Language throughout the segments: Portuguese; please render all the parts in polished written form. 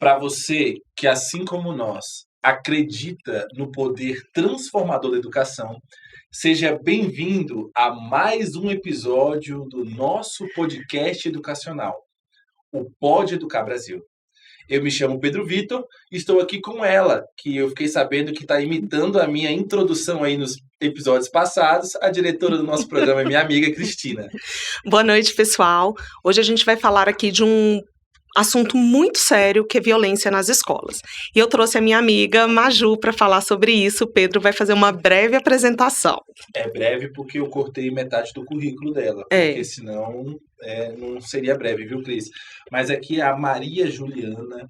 Para você que, assim como nós, acredita no poder transformador da educação, seja bem-vindo a mais um episódio do nosso podcast educacional, o Pode Educar Brasil. Eu me chamo Pedro Vitor e estou aqui com ela, que eu fiquei sabendo que está imitando a minha introdução aí nos episódios passados, a diretora do nosso programa é minha amiga Cristina. Boa noite, pessoal. Hoje a gente vai falar aqui de um assunto muito sério, que é violência nas escolas. E eu trouxe a minha amiga Maju para falar sobre isso. O Pedro vai fazer uma breve apresentação. É breve porque eu cortei metade do currículo dela, porque senão não seria breve, viu, Cris? Mas aqui a Maria Juliana,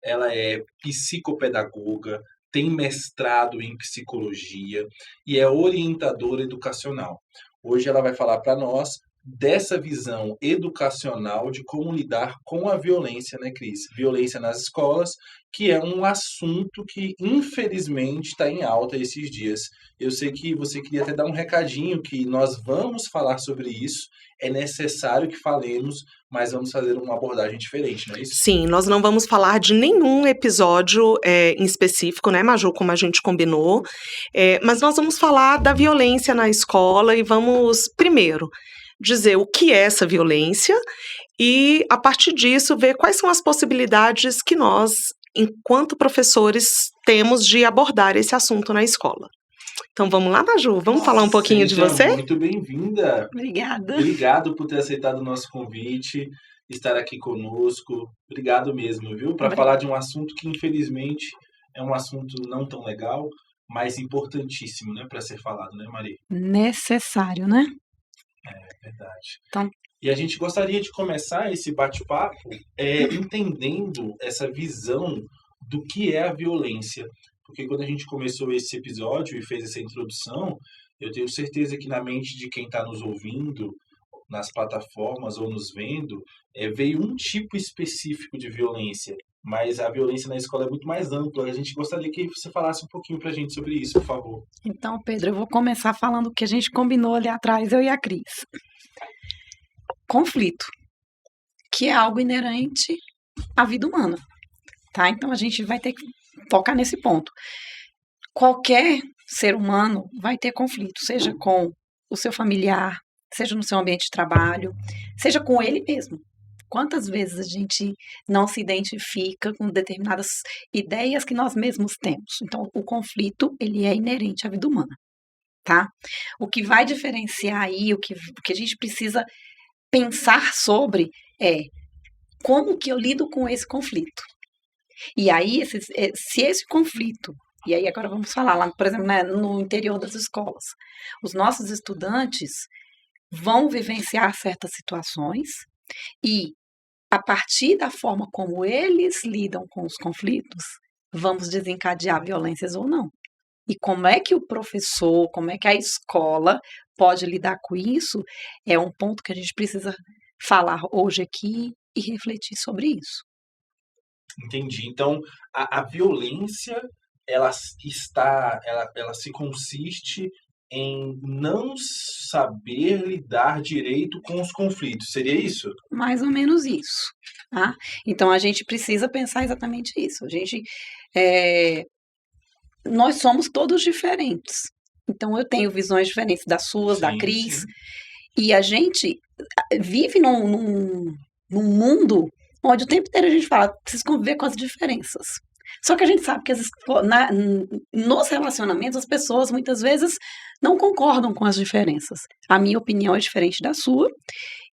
ela é psicopedagoga, tem mestrado em psicologia e é orientadora educacional. Hoje ela vai falar para nós dessa visão educacional de como lidar com a violência, né, Cris? Violência nas escolas, que é um assunto que, infelizmente, está em alta esses dias. Eu sei que você queria até dar um recadinho que nós vamos falar sobre isso, é necessário que falemos, mas vamos fazer uma abordagem diferente, não é isso? Sim, nós não vamos falar de nenhum episódio em específico, né, Maju, como a gente combinou, mas nós vamos falar da violência na escola e vamos, primeiro, dizer o que é essa violência e, a partir disso, ver quais são as possibilidades que nós, enquanto professores, temos de abordar esse assunto na escola. Então, vamos lá, Maju? Vamos falar um pouquinho de você? Muito bem-vinda. Obrigada. Obrigado por ter aceitado o nosso convite, estar aqui conosco. Obrigado mesmo, viu? Para falar de um assunto que, infelizmente, é um assunto não tão legal, mas importantíssimo, né, para ser falado, né, Maria? Necessário, né? É verdade. Então, e a gente gostaria de começar esse bate-papo entendendo essa visão do que é a violência. Porque quando a gente começou esse episódio e fez essa introdução, eu tenho certeza que na mente de quem está nos ouvindo, nas plataformas ou nos vendo, veio um tipo específico de violência. Mas a violência na escola é muito mais ampla. A gente gostaria que você falasse um pouquinho para a gente sobre isso, por favor. Então, Pedro, eu vou começar falando o que a gente combinou ali atrás, eu e a Cris. Conflito, que é algo inerente à vida humana, tá? Então, a gente vai ter que focar nesse ponto. Qualquer ser humano vai ter conflito, seja com o seu familiar, seja no seu ambiente de trabalho, seja com ele mesmo. Quantas vezes a gente não se identifica com determinadas ideias que nós mesmos temos? Então, o conflito, ele é inerente à vida humana, tá? O que vai diferenciar aí, o que a gente precisa pensar sobre é como que eu lido com esse conflito. E aí, se esse conflito, e aí agora vamos falar lá, por exemplo, né, no interior das escolas, os nossos estudantes vão vivenciar certas situações e, a partir da forma como eles lidam com os conflitos, vamos desencadear violências ou não. E como é que o professor, como é que a escola pode lidar com isso, é um ponto que a gente precisa falar hoje aqui e refletir sobre isso. Entendi. Então, a violência, ela se consiste em não saber lidar direito com os conflitos. Seria isso? Mais ou menos isso. Tá? Então, a gente precisa pensar exatamente isso. Nós somos todos diferentes. Então, eu tenho visões diferentes das suas, da Cris. Sim. E a gente vive num mundo onde o tempo inteiro a gente fala, precisa conviver com as diferenças. Só que a gente sabe que nos relacionamentos as pessoas muitas vezes não concordam com as diferenças. A minha opinião é diferente da sua.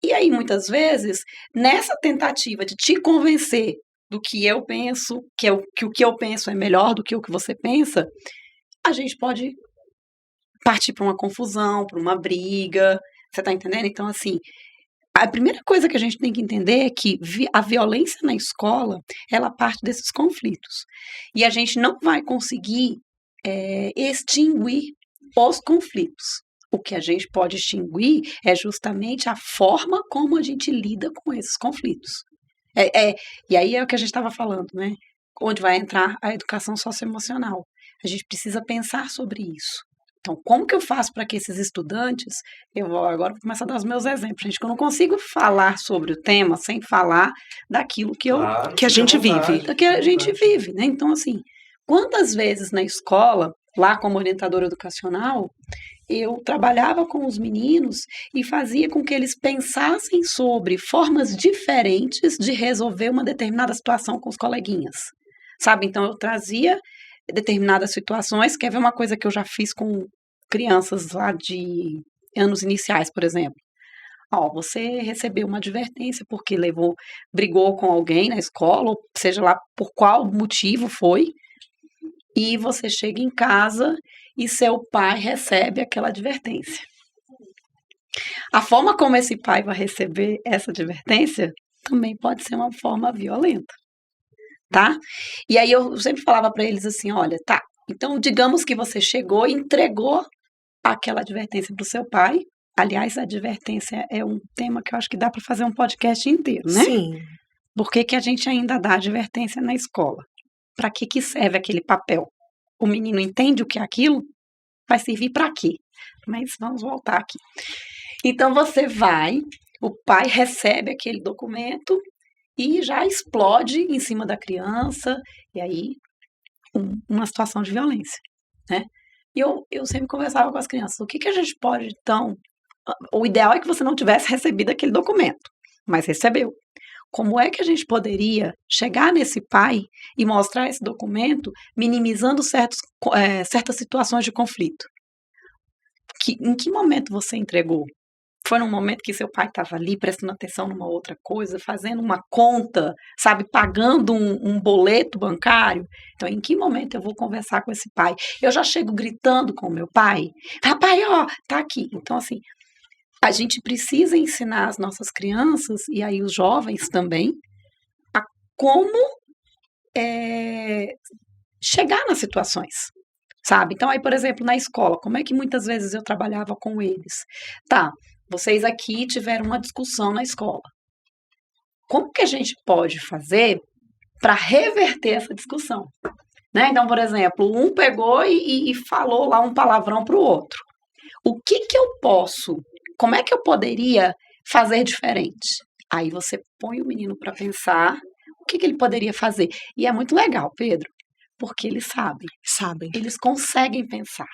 E aí, muitas vezes, nessa tentativa de te convencer do que eu penso, que o que eu penso é melhor do que o que você pensa, a gente pode partir para uma confusão, para uma briga. Você está entendendo? Então, assim, a primeira coisa que a gente tem que entender é que a violência na escola, ela parte desses conflitos. E a gente não vai conseguir extinguir os conflitos. O que a gente pode extinguir é justamente a forma como a gente lida com esses conflitos. E aí é o que a gente estava falando, né? Onde vai entrar a educação socioemocional. A gente precisa pensar sobre isso. Então, como que eu faço para que esses estudantes, agora vou começar a dar os meus exemplos, gente, que eu não consigo falar sobre o tema sem falar daquilo que a gente vive. Que a gente vive, né? Então, assim, quantas vezes na escola, lá como orientadora educacional, eu trabalhava com os meninos e fazia com que eles pensassem sobre formas diferentes de resolver uma determinada situação com os coleguinhas, sabe? Então, eu trazia determinadas situações, quer ver uma coisa que eu já fiz com crianças lá de anos iniciais, por exemplo. Ó, você recebeu uma advertência porque brigou com alguém na escola, ou seja lá por qual motivo foi, e você chega em casa e seu pai recebe aquela advertência. A forma como esse pai vai receber essa advertência também pode ser uma forma violenta, tá? E aí eu sempre falava para eles assim, olha, tá, então digamos que você chegou e entregou aquela advertência para o seu pai. Aliás, a advertência é um tema que eu acho que dá para fazer um podcast inteiro, né? Sim. Por que a gente ainda dá advertência na escola? Para que serve aquele papel? O menino entende o que é aquilo? Vai servir para quê? Mas vamos voltar aqui. Então, o pai recebe aquele documento e já explode em cima da criança, e aí uma situação de violência, né? E eu sempre conversava com as crianças, o que a gente pode, então... O ideal é que você não tivesse recebido aquele documento, mas recebeu. Como é que a gente poderia chegar nesse pai e mostrar esse documento, minimizando certas situações de conflito? Em que momento você entregou? Foi num momento que seu pai estava ali prestando atenção numa outra coisa, fazendo uma conta, sabe, pagando um boleto bancário? Então, em que momento eu vou conversar com esse pai? Eu já chego gritando com o meu pai? Pai, ó, tá aqui. Então, assim, a gente precisa ensinar as nossas crianças, e aí os jovens também, a como chegar nas situações, sabe? Então, aí, por exemplo, na escola, como é que muitas vezes eu trabalhava com eles? Tá, vocês aqui tiveram uma discussão na escola. Como que a gente pode fazer para reverter essa discussão? Né? Então, por exemplo, um pegou e falou lá um palavrão para o outro. O que eu posso... Como é que eu poderia fazer diferente? Aí você põe o menino para pensar o que ele poderia fazer. E é muito legal, Pedro, porque eles sabem. Eles conseguem pensar.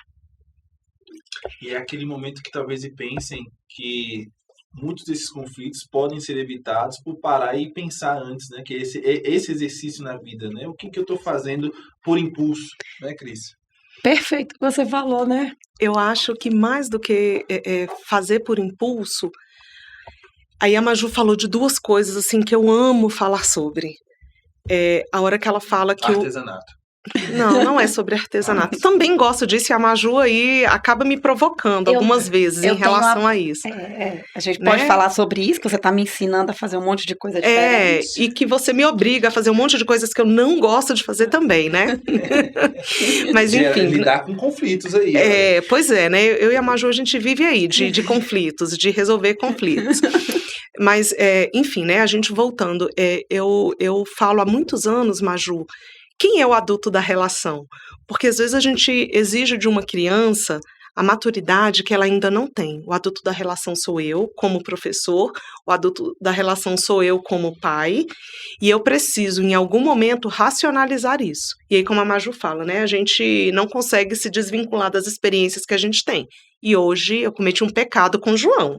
E é aquele momento que talvez pensem que muitos desses conflitos podem ser evitados por parar e pensar antes, né? Que esse exercício na vida, né? O que eu estou fazendo por impulso, né, Cris? Perfeito o que você falou, né? Eu acho que mais do que fazer por impulso, aí a Maju falou de duas coisas assim que eu amo falar sobre. A hora que ela fala que artesanato. Não é sobre artesanato. Também gosto disso e a Maju aí acaba me provocando algumas vezes em relação a isso. A gente pode falar sobre isso, que você está me ensinando a fazer um monte de coisa diferente. E que você me obriga a fazer um monte de coisas que eu não gosto de fazer também, né? Mas enfim. Lidar com conflitos aí. Pois é, né? Eu e a Maju, a gente vive aí de conflitos, de resolver conflitos. Mas, enfim, né? A gente voltando. Eu falo há muitos anos, Maju, quem é o adulto da relação? Porque às vezes a gente exige de uma criança a maturidade que ela ainda não tem. O adulto da relação sou eu, como professor, o adulto da relação sou eu como pai, e eu preciso, em algum momento, racionalizar isso. E aí, como a Maju fala, né, a gente não consegue se desvincular das experiências que a gente tem. E hoje eu cometi um pecado com o João.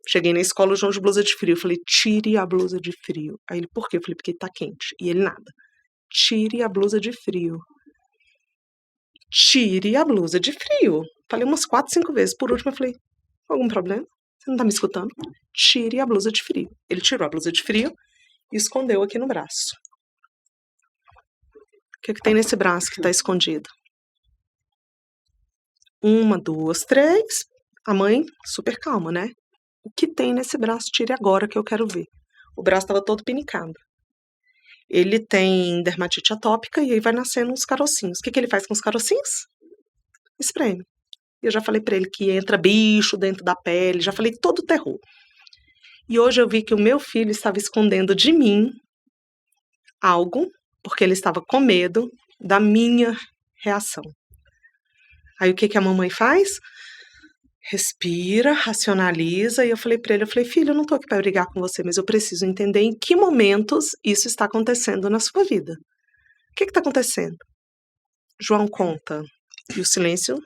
Cheguei na escola, o João de blusa de frio. Eu falei, tire a blusa de frio. Aí ele, por quê? Eu falei, porque tá quente. E ele, nada. Tire a blusa de frio. Tire a blusa de frio. Falei umas 4, 5 vezes. Por último, eu falei, algum problema? Você não tá me escutando? Tire a blusa de frio. Ele tirou a blusa de frio e escondeu aqui no braço. O que tem nesse braço que tá escondido? 1, 2, 3. A mãe, super calma, né? O que tem nesse braço? Tire agora que eu quero ver. O braço tava todo pinicado. Ele tem dermatite atópica e aí vai nascendo uns carocinhos. O que ele faz com os carocinhos? Espreme. Eu já falei pra ele que entra bicho dentro da pele, já falei todo o terror. E hoje eu vi que o meu filho estava escondendo de mim algo, porque ele estava com medo da minha reação. Aí o que a mamãe faz? Respira, racionaliza, e eu falei pra ele, filho, eu não tô aqui pra brigar com você, mas eu preciso entender em que momentos isso está acontecendo na sua vida. O que tá acontecendo? João conta. E o silêncio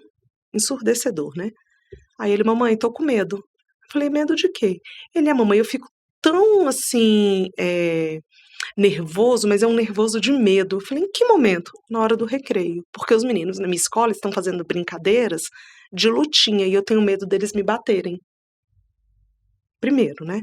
ensurdecedor, né? Aí ele, mamãe, tô com medo. Eu falei, medo de quê? Ele, mamãe, eu fico tão, assim, nervoso, mas é um nervoso de medo. Eu falei, em que momento? Na hora do recreio. Porque os meninos na minha escola estão fazendo brincadeiras de lutinha e eu tenho medo deles me baterem. Primeiro, né?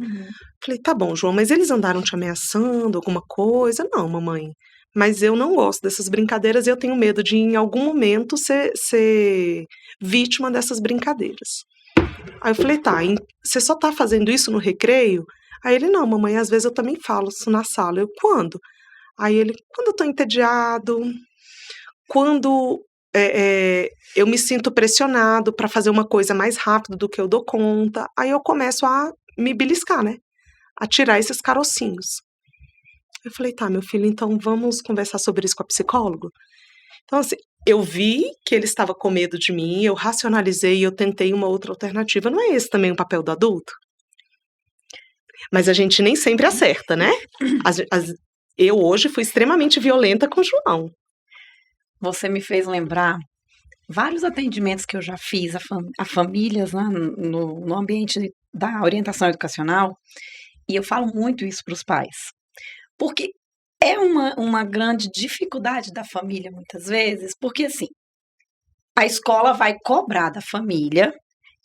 Falei, tá bom, João, mas eles andaram te ameaçando, alguma coisa? Não, mamãe. Mas eu não gosto dessas brincadeiras e eu tenho medo de, em algum momento, ser vítima dessas brincadeiras. Aí eu falei, tá, você só tá fazendo isso no recreio? Aí ele, não, mamãe, às vezes eu também falo isso na sala. Eu, quando? Aí ele, quando eu tô entediado, quando eu me sinto pressionado para fazer uma coisa mais rápido do que eu dou conta, aí eu começo a me beliscar, né? A tirar esses carocinhos. Eu falei, tá, meu filho, então vamos conversar sobre isso com a psicóloga? Então, assim, eu vi que ele estava com medo de mim, eu racionalizei e eu tentei uma outra alternativa. Não é esse também o papel do adulto? Mas a gente nem sempre acerta, né? Eu hoje fui extremamente violenta com o João. Você me fez lembrar vários atendimentos que eu já fiz a famílias, né, no ambiente da orientação educacional, e eu falo muito isso para os pais. Porque é uma grande dificuldade da família, muitas vezes, porque, assim, a escola vai cobrar da família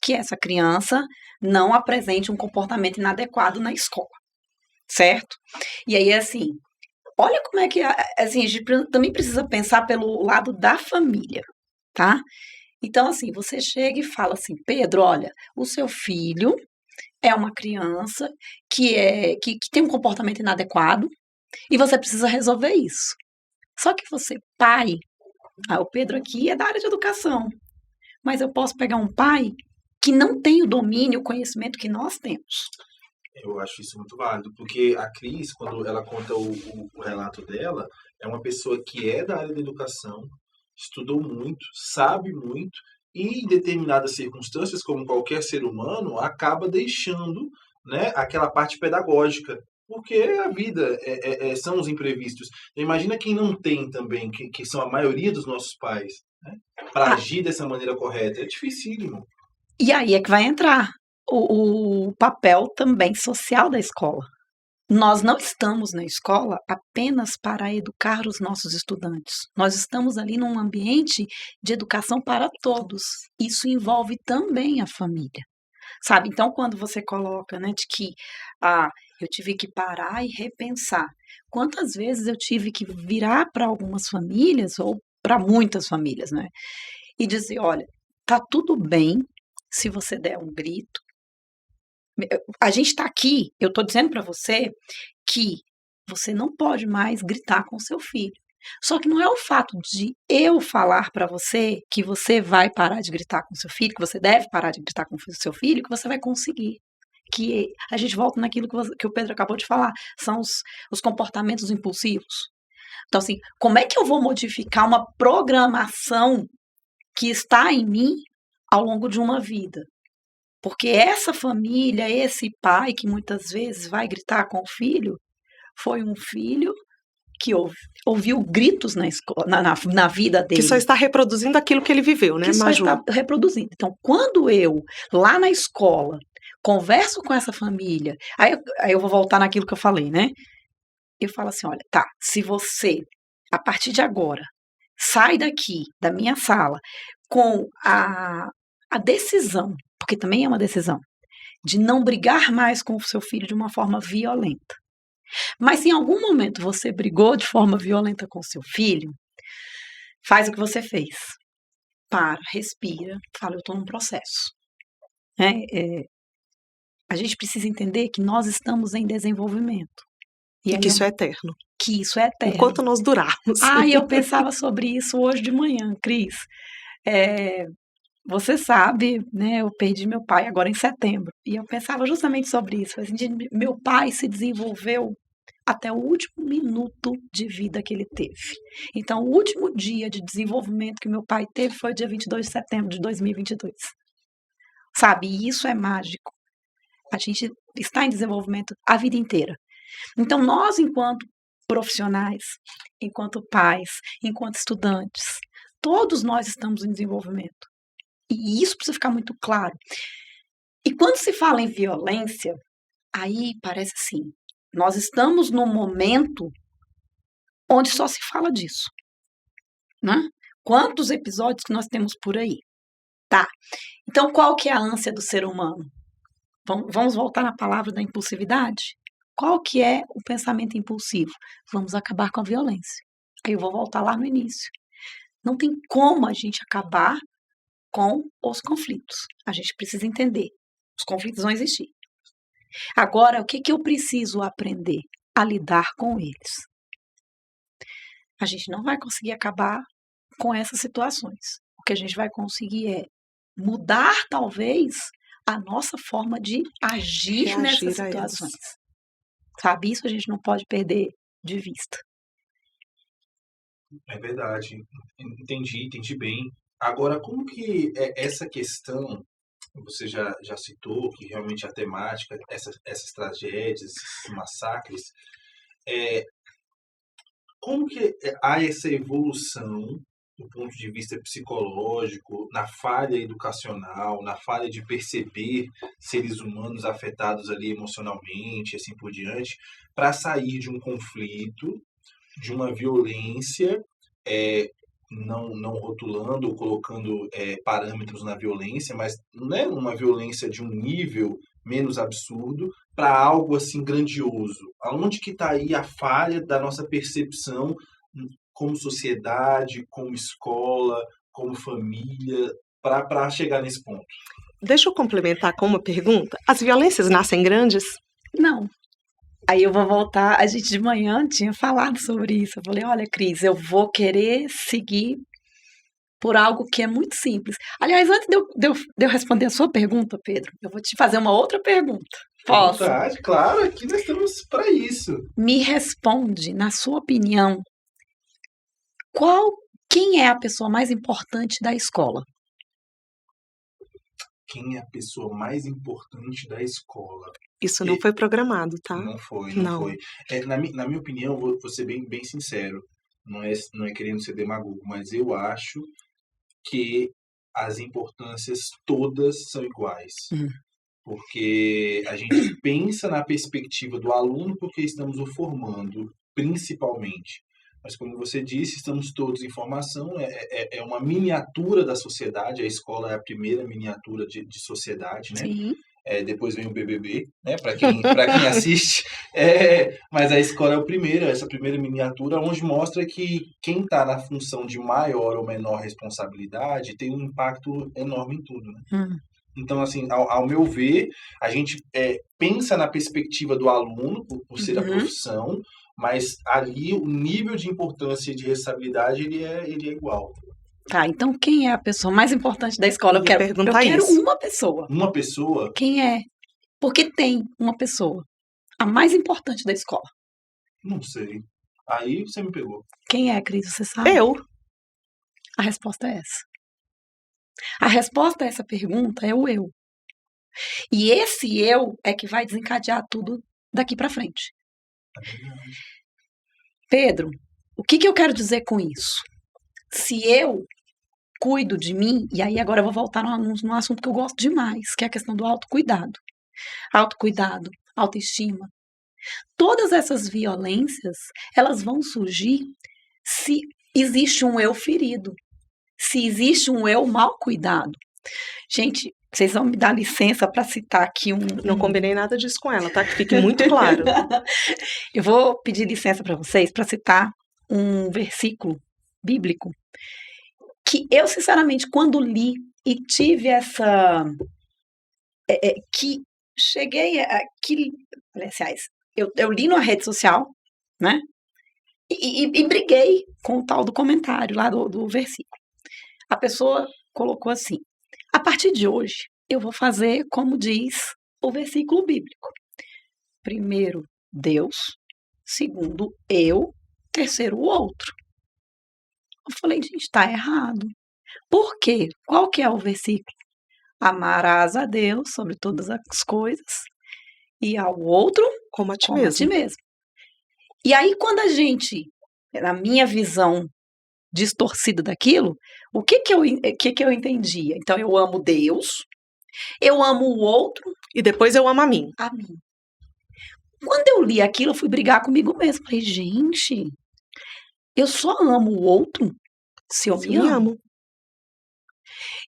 que essa criança não apresente um comportamento inadequado na escola, certo? E aí, assim, olha como é que, assim, a gente também precisa pensar pelo lado da família, tá? Então, assim, você chega e fala assim, Pedro, olha, o seu filho é uma criança que tem um comportamento inadequado e você precisa resolver isso. Só que você, pai, o Pedro aqui é da área de educação, mas eu posso pegar um pai que não tem o domínio, o conhecimento que nós temos. Eu acho isso muito válido, porque a Cris, quando ela conta o relato dela, é uma pessoa que é da área da educação, estudou muito, sabe muito, e em determinadas circunstâncias, como qualquer ser humano, acaba deixando, né, aquela parte pedagógica, porque a vida são os imprevistos. Imagina quem não tem também, que são a maioria dos nossos pais, né, para agir dessa maneira correta. É dificílimo. E aí é que vai entrar o papel também social da escola. Nós não estamos na escola apenas para educar os nossos estudantes. Nós estamos ali num ambiente de educação para todos. Isso envolve também a família. Sabe? Então, quando você coloca, né, de que eu tive que parar e repensar. Quantas vezes eu tive que virar para algumas famílias, ou para muitas famílias, né? E dizer, olha, tá tudo bem se você der um grito. A gente está aqui, eu estou dizendo para você que você não pode mais gritar com seu filho. Só que não é o fato de eu falar para você que você vai parar de gritar com seu filho, que você deve parar de gritar com o seu filho, que você vai conseguir. Que a gente volta naquilo que o Pedro acabou de falar, são os comportamentos impulsivos. Então, assim, como é que eu vou modificar uma programação que está em mim ao longo de uma vida? Porque essa família, esse pai que muitas vezes vai gritar com o filho, foi um filho que ouviu gritos na vida dele. Que só está reproduzindo aquilo que ele viveu, né, Maju? Que só está reproduzindo. Então, quando eu, lá na escola, converso com essa família, aí eu vou voltar naquilo que eu falei, né? Eu falo assim, olha, tá, se você, a partir de agora, sai daqui, da minha sala, com a decisão, porque também é uma decisão, de não brigar mais com o seu filho de uma forma violenta. Mas se em algum momento você brigou de forma violenta com o seu filho, faz o que você fez. Para, respira, fala, eu estou num processo. A gente precisa entender que nós estamos em desenvolvimento. E que isso é eterno. Que isso é eterno. Enquanto nós durarmos. Eu pensava sobre isso hoje de manhã, Cris. Você sabe, né, eu perdi meu pai agora em setembro. E eu pensava justamente sobre isso. Meu pai se desenvolveu até o último minuto de vida que ele teve. Então, o último dia de desenvolvimento que meu pai teve foi dia 22 de setembro de 2022. Sabe? E isso é mágico. A gente está em desenvolvimento a vida inteira. Então, nós, enquanto profissionais, enquanto pais, enquanto estudantes, todos nós estamos em desenvolvimento. E isso precisa ficar muito claro. E quando se fala em violência, aí parece assim, nós estamos num momento onde só se fala disso, né? Quantos episódios que nós temos por aí? Tá. Então, qual que é a ânsia do ser humano? Vamos voltar na palavra da impulsividade? Qual que é o pensamento impulsivo? Vamos acabar com a violência. Aí eu vou voltar lá no início. Não tem como a gente acabar com os conflitos. A gente precisa entender. Os conflitos vão existir. Agora, o que eu preciso aprender? A lidar com eles. A gente não vai conseguir acabar com essas situações. O que a gente vai conseguir é mudar, talvez, a nossa forma de agir nessas situações. Sabe? Isso a gente não pode perder de vista. É verdade. Entendi bem. Agora, como que essa questão, você já citou, que realmente a temática, essas tragédias, esses massacres, como que há essa evolução do ponto de vista psicológico, na falha educacional, na falha de perceber seres humanos afetados ali emocionalmente, assim por diante, para sair de um conflito, de uma violência, não rotulando ou colocando parâmetros na violência, mas não é uma violência de um nível menos absurdo para algo assim grandioso. Aonde que está aí a falha da nossa percepção como sociedade, como escola, como família, para chegar nesse ponto? Deixa eu complementar com uma pergunta. As violências nascem grandes? Não. Aí eu vou voltar, a gente de manhã tinha falado sobre isso. Eu falei, olha, Cris, eu vou querer seguir por algo que é muito simples. Aliás, antes de eu responder a sua pergunta, Pedro, eu vou te fazer uma outra pergunta. Posso? Vontade, claro, aqui nós estamos para isso. Me responde, na sua opinião, quem é a pessoa mais importante da escola? Quem é a pessoa mais importante da escola? Isso não foi programado, tá? Não foi. Na minha opinião, vou ser bem sincero, não é querendo ser demagogo, mas eu acho que as importâncias todas são iguais. Porque a gente pensa na perspectiva do aluno porque estamos o formando, principalmente. Mas, como você disse, estamos todos em formação, é uma miniatura da sociedade, a escola é a primeira miniatura de sociedade, né? Sim. Depois vem o BBB, né? Para quem assiste. Mas a escola é essa primeira miniatura, onde mostra que quem está na função de maior ou menor responsabilidade tem um impacto enorme em tudo, né? Então, assim, ao meu ver, a gente pensa na perspectiva do aluno, por ser a profissão, mas ali o nível de importância e de responsabilidade ele é igual. Tá, então quem é a pessoa mais importante da escola? Eu quero uma pessoa. Uma pessoa? Quem é? Porque tem uma pessoa. A mais importante da escola. Não sei. Aí você me pegou. Quem é, Cris? Você sabe? Eu. A resposta é essa. A resposta a essa pergunta é o eu. E esse eu é que vai desencadear tudo daqui para frente. Pedro, o que eu quero dizer com isso? Se eu cuido de mim, e aí agora eu vou voltar num assunto que eu gosto demais, que é a questão do autocuidado. Autocuidado, autoestima. Todas essas violências, elas vão surgir se existe um eu ferido, se existe um eu mal cuidado. Gente, vocês vão me dar licença para citar aqui Não combinei nada disso com ela, tá? Que fique muito claro. Eu vou pedir licença para vocês para citar um versículo bíblico que eu, sinceramente, quando li e tive essa... que cheguei a... Eu li numa rede social, né? E briguei com o tal do comentário lá do versículo. A pessoa colocou assim: a partir de hoje, eu vou fazer como diz o versículo bíblico. Primeiro Deus, segundo eu, terceiro o outro. Eu falei, gente, tá errado. Por quê? Qual que é o versículo? Amarás a Deus sobre todas as coisas e ao outro como a ti como a ti mesmo. E aí, quando a gente, na minha visão distorcida daquilo, o que eu entendia? Então, eu amo Deus, eu amo o outro. E depois eu amo a mim. A mim. Quando eu li aquilo, eu fui brigar comigo mesma. Falei, gente, eu só amo o outro se eu me amo.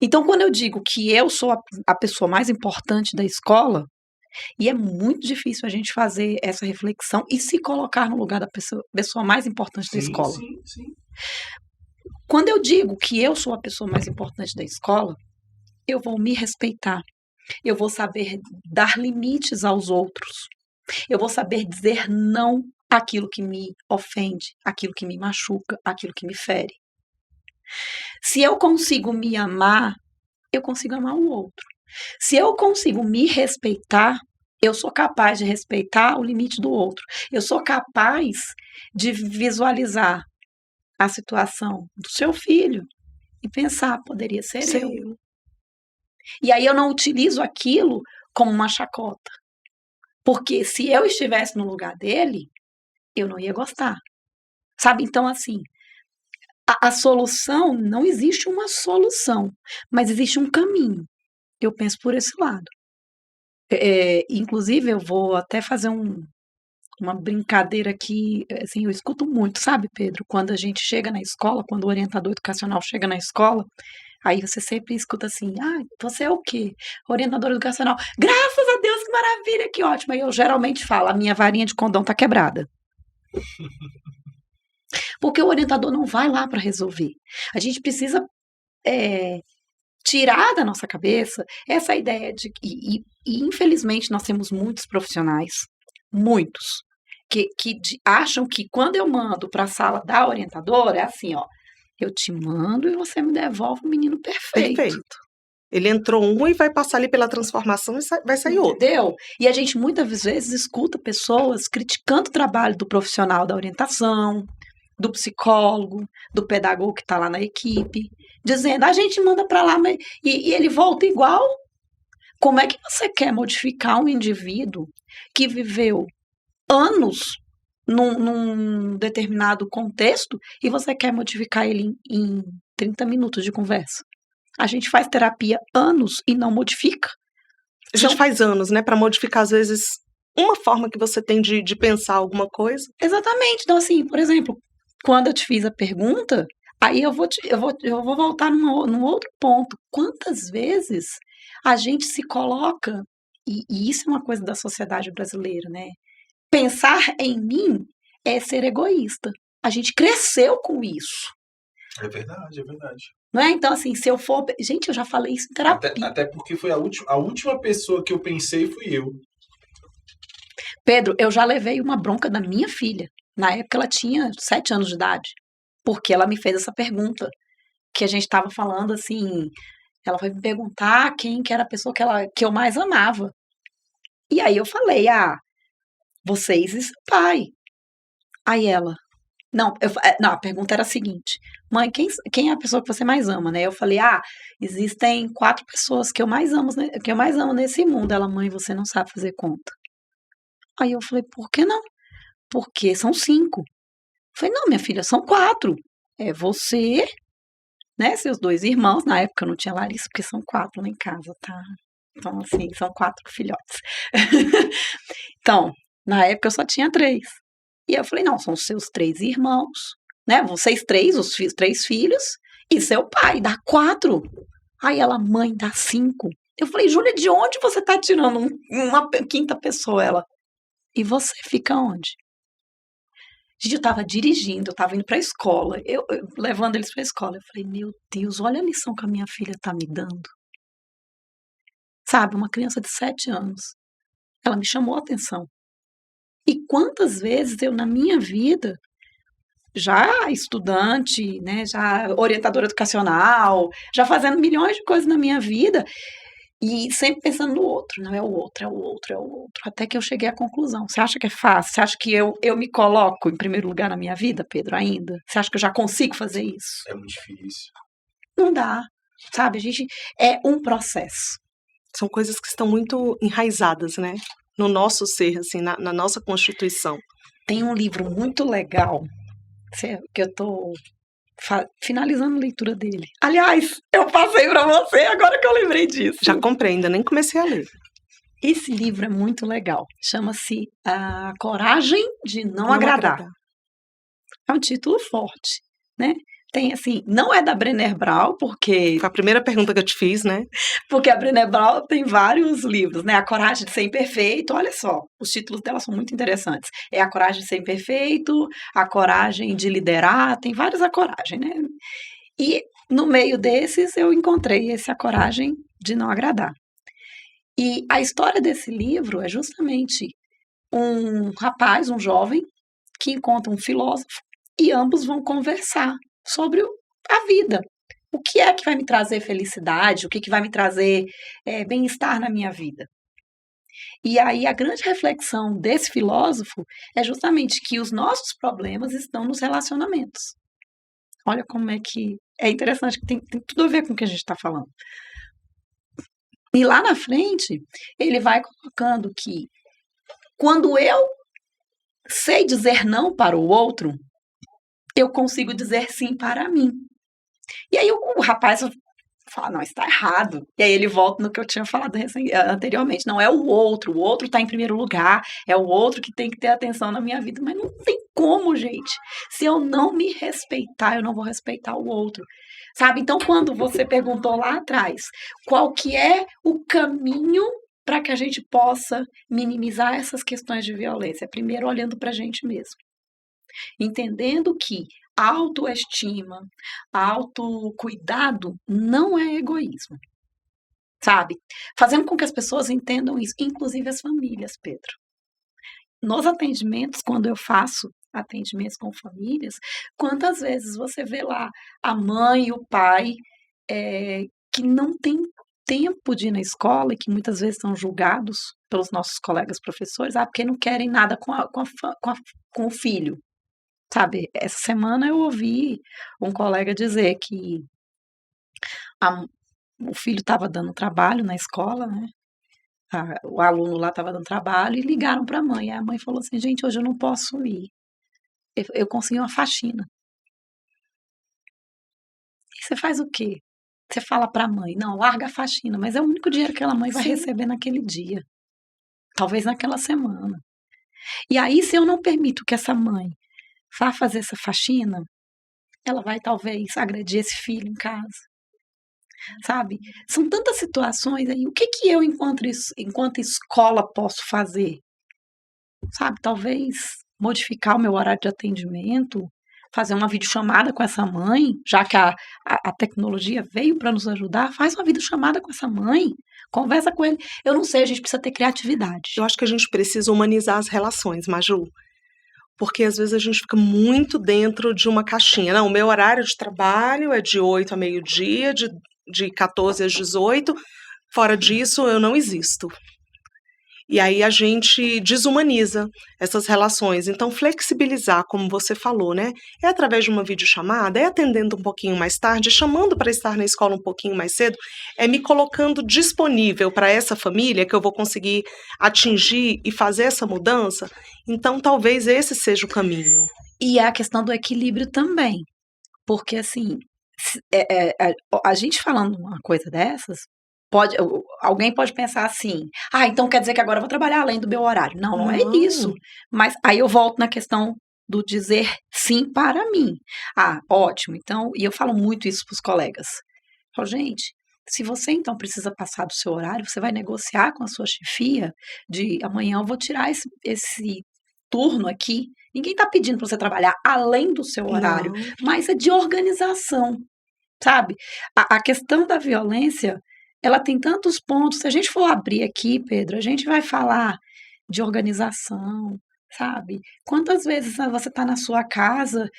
Então, quando eu digo que eu sou a pessoa mais importante da escola, e é muito difícil a gente fazer essa reflexão e se colocar no lugar da pessoa mais importante da escola. Sim. Quando eu digo que eu sou a pessoa mais importante da escola, eu vou me respeitar. Eu vou saber dar limites aos outros. Eu vou saber dizer não àquilo que me ofende, àquilo que me machuca, àquilo que me fere. Se eu consigo me amar, eu consigo amar o outro. Se eu consigo me respeitar, eu sou capaz de respeitar o limite do outro. Eu sou capaz de visualizar a situação do seu filho e pensar, poderia ser eu. E aí eu não utilizo aquilo como uma chacota. Porque se eu estivesse no lugar dele, eu não ia gostar. Sabe? Então, assim, a solução, não existe uma solução, mas existe um caminho. Eu penso por esse lado. Inclusive, eu vou até fazer uma brincadeira aqui, assim, eu escuto muito, sabe, Pedro? Quando a gente chega na escola, quando o orientador educacional chega na escola, aí você sempre escuta assim, você é o quê? Orientador educacional. Graças a Deus, que maravilha, que ótimo. Aí eu geralmente falo, a minha varinha de condão tá quebrada. Porque o orientador não vai lá para resolver. A gente precisa tirar da nossa cabeça essa ideia de que, e infelizmente nós temos muitos profissionais, muitos, que acham que quando eu mando para a sala da orientadora, é assim, ó, eu te mando e você me devolve o menino perfeito. Ele entrou e vai passar ali pela transformação e vai sair outro. Entendeu? E a gente muitas vezes escuta pessoas criticando o trabalho do profissional da orientação, do psicólogo, do pedagogo que está lá na equipe, dizendo, a gente manda para lá e ele volta igual. Como é que você quer modificar um indivíduo que viveu anos num determinado contexto e você quer modificar ele em 30 minutos de conversa? A gente faz terapia anos e não modifica. A gente faz anos, né, para modificar, às vezes, uma forma que você tem de pensar alguma coisa. Exatamente. Então, assim, por exemplo, quando eu te fiz a pergunta, aí eu vou voltar num outro ponto. Quantas vezes a gente se coloca, e isso é uma coisa da sociedade brasileira, né? Pensar em mim é ser egoísta. A gente cresceu com isso. É verdade. Não é? Então, assim, se eu for... Gente, eu já falei isso em terapia. Até porque foi a última pessoa que eu pensei fui eu. Pedro, eu já levei uma bronca da minha filha. Na época ela tinha 7 anos de idade. Porque ela me fez essa pergunta. Que a gente estava falando assim... Ela foi me perguntar quem que era a pessoa que eu mais amava. E aí eu falei, vocês e seu pai. Aí ela... Não, a pergunta era a seguinte. Mãe, quem é a pessoa que você mais ama, né? Eu falei, existem 4 pessoas que eu mais amo, né, que eu mais amo nesse mundo. Ela, mãe, você não sabe fazer conta. Aí eu falei, por que não? Porque são 5. Eu falei, não, minha filha, são 4. É você, né, seus 2 irmãos. Na época eu não tinha Larissa, porque são 4 lá em casa, tá? Então, assim, são 4 filhotes. Então, na época eu só tinha 3. E eu falei, não, são os seus 3 irmãos, né? Vocês 3, os 3 filhos, e seu pai, dá 4. Aí ela, mãe, dá 5. Eu falei, Júlia, de onde você tá tirando uma 5ª pessoa? Ela, e você fica onde? Gente, eu tava dirigindo, eu tava indo pra escola, eu levando eles pra escola. Eu falei, meu Deus, olha a lição que a minha filha tá me dando. Sabe, uma criança de 7 anos. Ela me chamou a atenção. E quantas vezes eu, na minha vida, já estudante, né, já orientadora educacional, já fazendo milhões de coisas na minha vida, E sempre pensando no outro, não é o outro, é o outro, é o outro. Até que eu cheguei à conclusão. Você acha que é fácil? Você acha que eu me coloco em primeiro lugar na minha vida, Pedro, ainda? Você acha que eu já consigo fazer isso? É muito difícil. Não dá, sabe? A gente é um processo. São coisas que estão muito enraizadas, né? No nosso ser, assim, na nossa constituição. Tem um livro muito legal, que eu tô finalizando a leitura dele. Aliás, eu passei para você agora que eu lembrei disso. Já comprei, ainda nem comecei a ler. Esse livro é muito legal. Chama-se A Coragem de Não Agradar. É um título forte, né? Tem assim, não é da Brené Brown, porque... Foi a primeira pergunta que eu te fiz, né? Porque a Brené Brown tem vários livros, né? A Coragem de Ser Imperfeito, olha só, os títulos dela são muito interessantes. É A Coragem de Ser Imperfeito, A Coragem de Liderar, tem vários A Coragem, né? E no meio desses eu encontrei esse A Coragem de Não Agradar. E a história desse livro é justamente um rapaz, um jovem, que encontra um filósofo e ambos vão conversar sobre a vida. O que é que vai me trazer felicidade? O que vai me trazer bem-estar na minha vida? E aí a grande reflexão desse filósofo é justamente que os nossos problemas estão nos relacionamentos. Olha como é que é interessante, que tem tudo a ver com o que a gente está falando. E lá na frente, ele vai colocando que quando eu sei dizer não para o outro, eu consigo dizer sim para mim. E aí o rapaz fala, não, está errado. E aí ele volta no que eu tinha falado anteriormente. Não é o outro está em primeiro lugar, é o outro que tem que ter atenção na minha vida. Mas não tem como, gente. Se eu não me respeitar, eu não vou respeitar o outro. Sabe? Então, quando você perguntou lá atrás, qual que é o caminho para que a gente possa minimizar essas questões de violência? Primeiro, olhando para a gente mesmo. Entendendo que a autoestima, autocuidado não é egoísmo, sabe? Fazendo com que as pessoas entendam isso, inclusive as famílias, Pedro. Nos atendimentos, quando eu faço atendimentos com famílias, quantas vezes você vê lá a mãe e o pai que não tem tempo de ir na escola e que muitas vezes são julgados pelos nossos colegas professores, porque não querem nada com o filho. Sabe, essa semana eu ouvi um colega dizer que o filho estava dando trabalho na escola, né? O aluno lá estava dando trabalho e ligaram para a mãe. A mãe falou assim, gente, hoje eu não posso ir. Eu consegui uma faxina. E você faz o quê? Você fala para a mãe, não, larga a faxina, mas é o único dinheiro que aquela mãe vai receber naquele dia. Talvez naquela semana. E aí, se eu não permito que essa mãe vá fazer essa faxina, ela vai talvez agredir esse filho em casa, sabe? São tantas situações aí. O que eu, enquanto escola, posso fazer? Sabe? Talvez modificar o meu horário de atendimento, fazer uma videochamada com essa mãe, já que a tecnologia veio para nos ajudar, faz uma videochamada com essa mãe, conversa com ele. Eu não sei, a gente precisa ter criatividade. Eu acho que a gente precisa humanizar as relações, Maju. Porque às vezes a gente fica muito dentro de uma caixinha. Não, o meu horário de trabalho é de 8 a meio-dia, de 14 às 18. Fora disso, eu não existo. E aí a gente desumaniza essas relações. Então, flexibilizar, como você falou, né? É através de uma videochamada, é atendendo um pouquinho mais tarde, chamando para estar na escola um pouquinho mais cedo, é me colocando disponível para essa família que eu vou conseguir atingir e fazer essa mudança. Então, talvez esse seja o caminho. E a questão do equilíbrio também. Porque, assim, a gente falando uma coisa dessas, alguém pode pensar assim, então quer dizer que agora eu vou trabalhar além do meu horário. Não é isso. Mas aí eu volto na questão do dizer sim para mim. Ótimo. Então, e eu falo muito isso para os colegas. Eu falo, gente, se você então precisa passar do seu horário, você vai negociar com a sua chefia de amanhã eu vou tirar esse turno aqui. Ninguém está pedindo para você trabalhar além do seu horário, mas é de organização, sabe? A questão da violência, ela tem tantos pontos. Se a gente for abrir aqui, Pedro, a gente vai falar de organização, sabe? Quantas vezes você está na sua casa,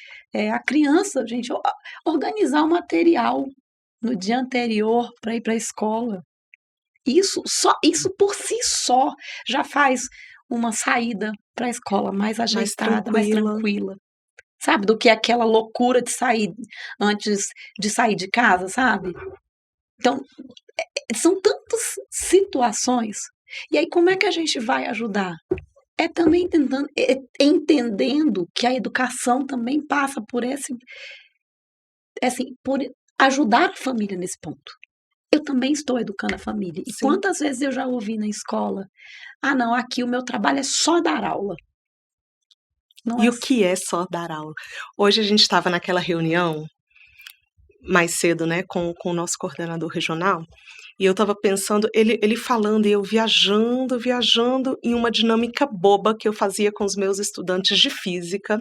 a criança, gente, organizar o material no dia anterior para ir para a escola. Isso por si só já faz uma saída para a escola mais ajeitada, mais tranquila. Sabe? Do que aquela loucura de sair antes de sair de casa, sabe? Então, são tantas situações. E aí, como é que a gente vai ajudar? É também entendendo que a educação também passa por por ajudar a família nesse ponto. Eu também estou educando a família. E quantas vezes eu já ouvi na escola, não, aqui o meu trabalho é só dar aula. E o que é só dar aula? Hoje a gente estava naquela reunião, mais cedo, né, com o nosso coordenador regional, e eu estava pensando, ele falando e eu viajando em uma dinâmica boba que eu fazia com os meus estudantes de física,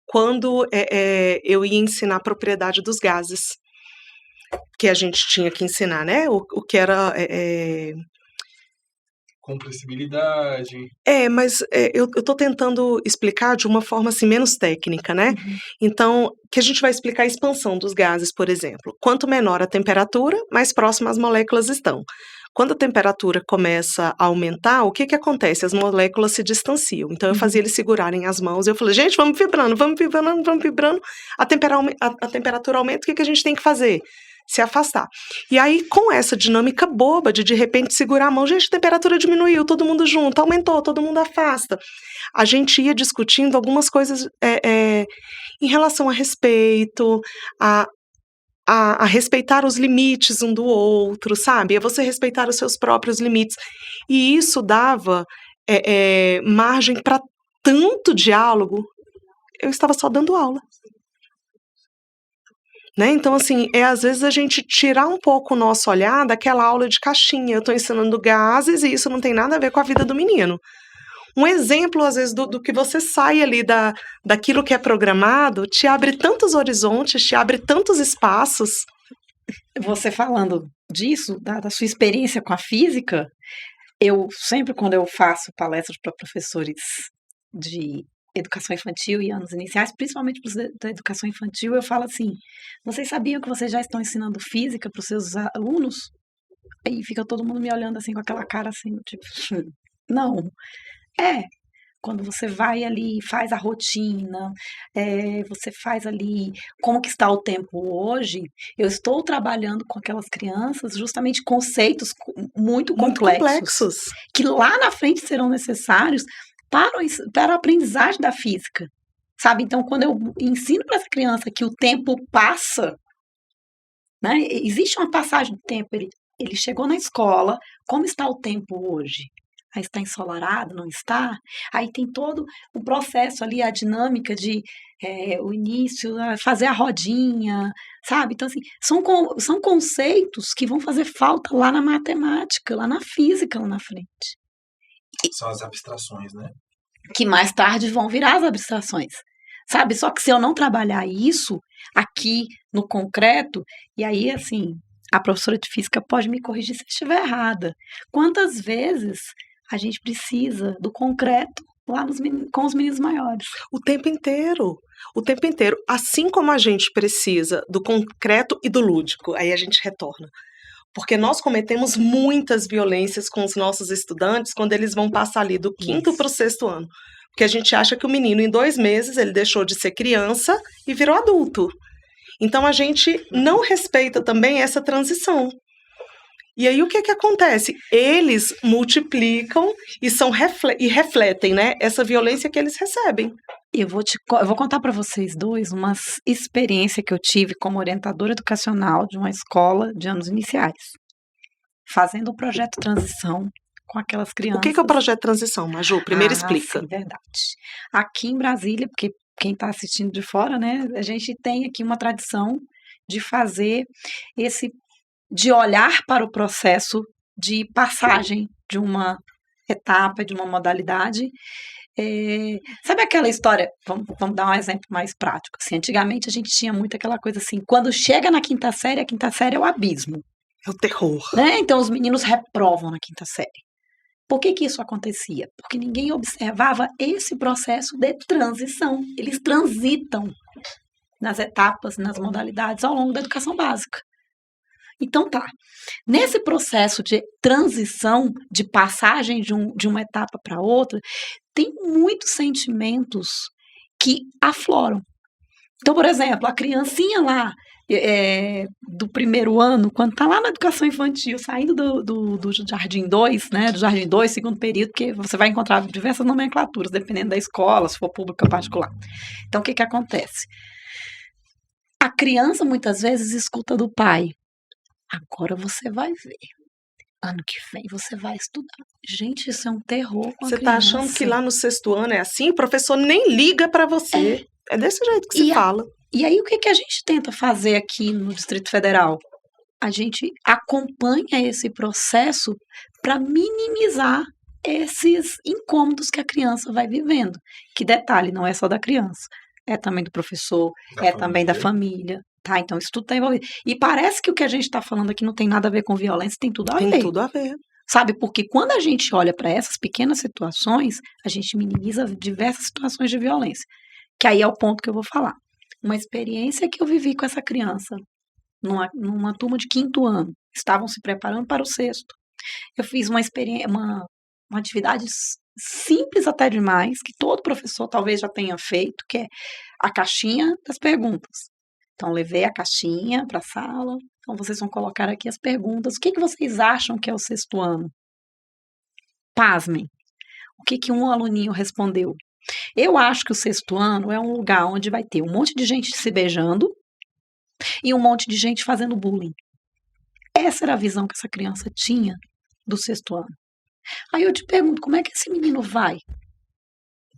quando eu ia ensinar a propriedade dos gases, que a gente tinha que ensinar, né, o que era... compressibilidade. Mas eu estou tentando explicar de uma forma assim, menos técnica, né? Uhum. Então, que a gente vai explicar a expansão dos gases, por exemplo. Quanto menor a temperatura, mais próximas as moléculas estão. Quando a temperatura começa a aumentar, o que acontece? As moléculas se distanciam. Então, eu fazia eles segurarem as mãos e eu falei, gente, vamos vibrando. A temperatura aumenta, o que a gente tem que fazer? Se afastar. E aí, com essa dinâmica boba de repente segurar a mão, gente, a temperatura diminuiu, todo mundo junto, aumentou, todo mundo afasta. A gente ia discutindo algumas coisas em relação a respeito, a respeitar os limites um do outro, sabe? É você respeitar os seus próprios limites. E isso dava margem para tanto diálogo. Eu estava só dando aula. Né? Então, assim, às vezes a gente tirar um pouco o nosso olhar daquela aula de caixinha. Eu estou ensinando gases e isso não tem nada a ver com a vida do menino. Um exemplo, às vezes, do que você sai ali daquilo que é programado, te abre tantos horizontes, te abre tantos espaços. Você falando disso, da sua experiência com a física, eu sempre, quando eu faço palestras para professores de educação infantil e anos iniciais, principalmente para os da educação infantil, eu falo assim, vocês sabiam que vocês já estão ensinando física para os seus alunos? Aí fica todo mundo me olhando assim, com aquela cara assim, tipo, não. Quando você vai ali e faz a rotina, você faz ali como que está o tempo hoje, eu estou trabalhando com aquelas crianças justamente conceitos muito complexos, que lá na frente serão necessários para a aprendizagem da física, sabe? Então, quando eu ensino para essa criança que o tempo passa, né? Existe uma passagem do tempo, ele chegou na escola, como está o tempo hoje? Aí está ensolarado, não está? Aí tem todo o processo ali, a dinâmica de o início, fazer a rodinha, sabe? Então, assim, são conceitos que vão fazer falta lá na matemática, lá na física, lá na frente. São as abstrações, né? Que mais tarde vão virar as abstrações, sabe? Só que se eu não trabalhar isso aqui no concreto, e aí, assim, a professora de física pode me corrigir se eu estiver errada. Quantas vezes a gente precisa do concreto lá com os meninos maiores? O tempo inteiro. Assim como a gente precisa do concreto e do lúdico, aí a gente retorna. Porque nós cometemos muitas violências com os nossos estudantes quando eles vão passar ali do 5º para o 6º ano. Porque a gente acha que o menino, em 2 meses, ele deixou de ser criança e virou adulto. Então, a gente não respeita também essa transição. E aí, o que acontece? Eles multiplicam e refletem, né, essa violência que eles recebem. Eu vou contar para vocês dois uma experiência que eu tive como orientadora educacional de uma escola de anos iniciais, fazendo o projeto Transição com aquelas crianças. O que é o projeto Transição, Maju? Primeiro explica. Sim, verdade. Aqui em Brasília, porque quem está assistindo de fora, né, a gente tem aqui uma tradição de fazer de olhar para o processo de passagem de uma etapa, de uma modalidade. Sabe aquela história, vamos dar um exemplo mais prático, assim, antigamente a gente tinha muito aquela coisa assim, quando chega na 5ª série, a 5ª série é o abismo. É o terror. Né? Então os meninos reprovam na 5ª série. Por que isso acontecia? Porque ninguém observava esse processo de transição. Eles transitam nas etapas, nas modalidades ao longo da educação básica. Então tá, nesse processo de transição, de passagem de uma etapa para outra, tem muitos sentimentos que afloram. Então, por exemplo, a criancinha lá do primeiro ano, quando está lá na educação infantil, saindo do Jardim 2, né, do Jardim 2, segundo período, porque você vai encontrar diversas nomenclaturas, dependendo da escola, se for pública ou particular. Então, o que acontece? A criança, muitas vezes, escuta do pai: agora você vai ver. Ano que vem você vai estudar. Gente, isso é um terror com a criança. Você tá achando que lá no 6º ano é assim? O professor nem liga para você. É desse jeito que se fala. E aí, o que a gente tenta fazer aqui no Distrito Federal? A gente acompanha esse processo para minimizar esses incômodos que a criança vai vivendo. Que detalhe, não é só da criança. É também do professor, também da família. Tá, então isso tudo está envolvido. E parece que o que a gente está falando aqui não tem nada a ver com violência, tem tudo a ver. Tem tudo a ver. Sabe, porque quando a gente olha para essas pequenas situações, a gente minimiza diversas situações de violência. Que aí é o ponto que eu vou falar. Uma experiência que eu vivi com essa criança, numa turma de 5º ano. Estavam se preparando para o 6º. Eu fiz uma experiência, uma atividade simples até demais, que todo professor talvez já tenha feito, que é a caixinha das perguntas. Então, levei a caixinha para a sala. Então, vocês vão colocar aqui as perguntas. O que vocês acham que é o 6º ano? Pasmem. O que um aluninho respondeu? Eu acho que o 6º ano é um lugar onde vai ter um monte de gente se beijando e um monte de gente fazendo bullying. Essa era a visão que essa criança tinha do 6º ano. Aí eu te pergunto, como é que esse menino vai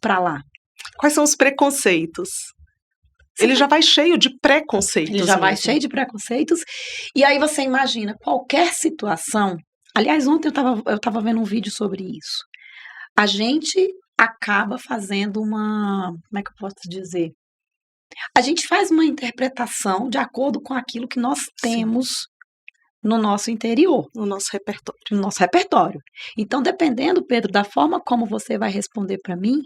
para lá? Quais são os preconceitos? Ele já vai cheio de preconceitos. Ele já vai cheio de preconceitos. E aí você imagina, qualquer situação... Aliás, ontem eu tava vendo um vídeo sobre isso. A gente acaba fazendo como é que eu posso dizer? A gente faz uma interpretação de acordo com aquilo que nós temos no nosso interior. No nosso repertório. No nosso repertório. Então, dependendo, Pedro, da forma como você vai responder para mim,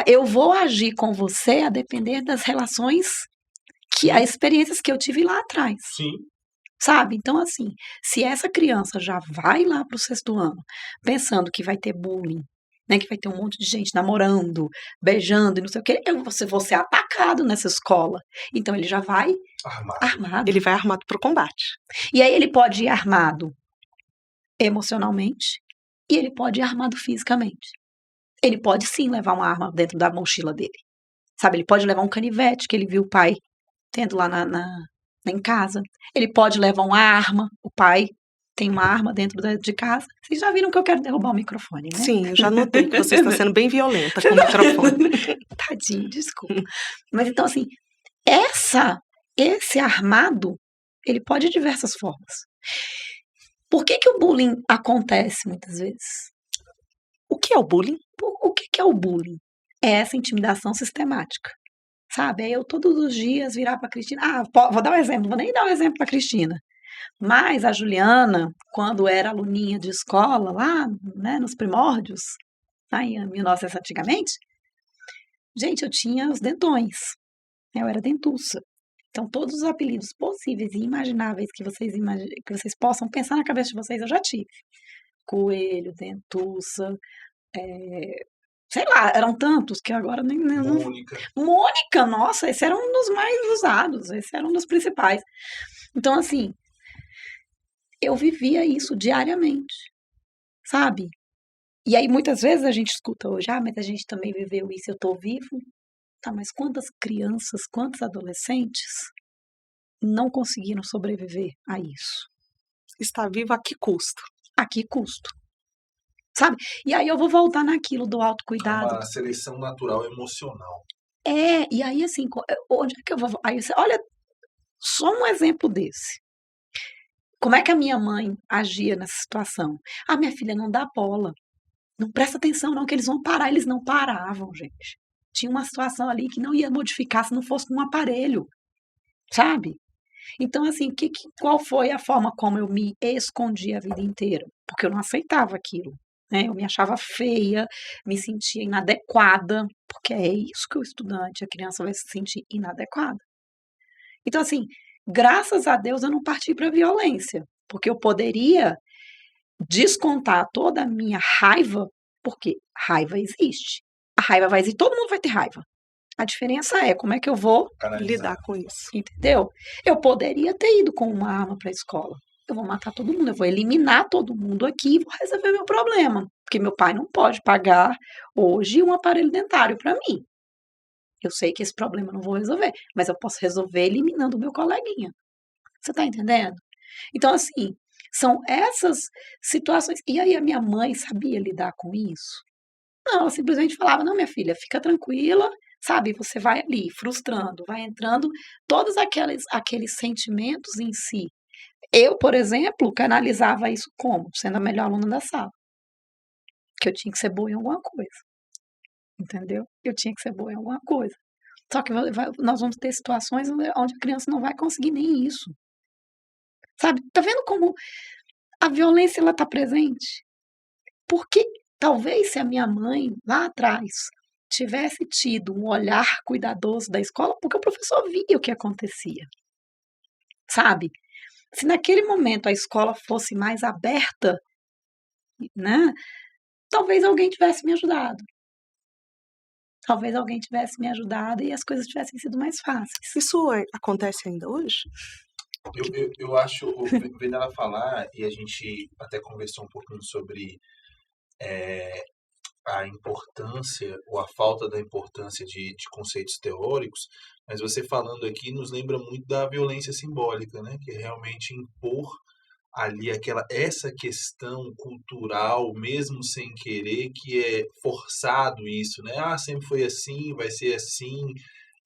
eu vou agir com você a depender das relações, as experiências que eu tive lá atrás. Sim. Sabe? Então, assim, se essa criança já vai lá para o 6º ano pensando que vai ter bullying, né, que vai ter um monte de gente namorando, beijando e não sei o quê, eu vou ser atacado nessa escola. Então, ele já vai armado. Ele vai armado para o combate. E aí ele pode ir armado emocionalmente e ele pode ir armado fisicamente. Ele pode sim levar uma arma dentro da mochila dele. Sabe, ele pode levar um canivete que ele viu o pai tendo lá em casa. Ele pode levar uma arma, o pai tem uma arma dentro de casa. Vocês já viram que eu quero derrubar o microfone, né? Sim, eu já notei que você está sendo bem violenta com o microfone. Tadinho, desculpa. Mas então, assim, esse armado, ele pode de diversas formas. Por que o bullying acontece muitas vezes? O que é o bullying? O que é o bullying? É essa intimidação sistemática. Sabe? É eu todos os dias virar para a Cristina. Vou dar um exemplo, não vou nem dar um exemplo para a Cristina. Mas a Juliana, quando era aluninha de escola, lá, né, nos primórdios, lá em 1900 antigamente, gente, eu tinha os dentões. Eu era dentuça. Então, todos os apelidos possíveis e imagináveis que vocês possam pensar na cabeça de vocês, eu já tive. Coelho, dentuça, sei lá, eram tantos que agora nem... Mônica, nossa, esse era um dos mais usados, esse era um dos principais. Então, assim, eu vivia isso diariamente, sabe? E aí, muitas vezes a gente escuta hoje, mas a gente também viveu isso, eu tô vivo. Tá, mas quantas crianças, quantos adolescentes não conseguiram sobreviver a isso? Está vivo a que custo? A que custo? Sabe? E aí eu vou voltar naquilo do autocuidado. Uma seleção natural emocional. E aí assim, onde é que eu vou... Aí você, olha, só um exemplo desse. Como é que a minha mãe agia nessa situação? Minha filha, não dá bola. Não presta atenção não, que eles vão parar. Eles não paravam, gente. Tinha uma situação ali que não ia modificar se não fosse com um aparelho. Sabe? Então, assim, qual foi a forma como eu me escondi a vida inteira? Porque eu não aceitava aquilo. Né? Eu me achava feia, me sentia inadequada, porque é isso que o estudante, a criança vai se sentir inadequada. Então, assim, Graças a Deus eu não parti para violência, porque eu poderia descontar toda a minha raiva, porque raiva existe. A raiva vai existir, todo mundo vai ter raiva. A diferença é como é que eu vou lidar com isso. Entendeu? Eu poderia ter ido com uma arma para a escola. Eu vou matar todo mundo, eu vou eliminar todo mundo aqui e vou resolver meu problema. Porque meu pai não pode pagar hoje um aparelho dentário para mim. Eu sei que esse problema eu não vou resolver, mas eu posso resolver eliminando o meu coleguinha. Você tá entendendo? Então, assim, são essas situações. E aí a minha mãe sabia lidar com isso? Não, ela simplesmente falava, não, minha filha, fica tranquila, sabe? Você vai ali, frustrando, vai entrando todos aqueles sentimentos em si. Eu, por exemplo, canalizava isso como? Sendo a melhor aluna da sala. Que eu tinha que ser boa em alguma coisa. Entendeu? Eu tinha que ser boa em alguma coisa. Só que nós vamos ter situações onde a criança não vai conseguir nem isso. Sabe? Tá vendo como a violência ela tá presente? Porque talvez se a minha mãe lá atrás tivesse tido um olhar cuidadoso da escola, porque o professor via o que acontecia. Sabe? Se naquele momento a escola fosse mais aberta, né? Talvez alguém tivesse me ajudado. Talvez alguém tivesse me ajudado e as coisas tivessem sido mais fáceis. Isso acontece ainda hoje? Eu acho, vendo ela falar, e a gente até conversou um pouquinho sobre a importância, ou a falta da importância de conceitos teóricos, mas você falando aqui nos lembra muito da violência simbólica, né? Que é realmente impor ali essa questão cultural, mesmo sem querer, que é forçado isso, né? Ah, sempre foi assim, vai ser assim,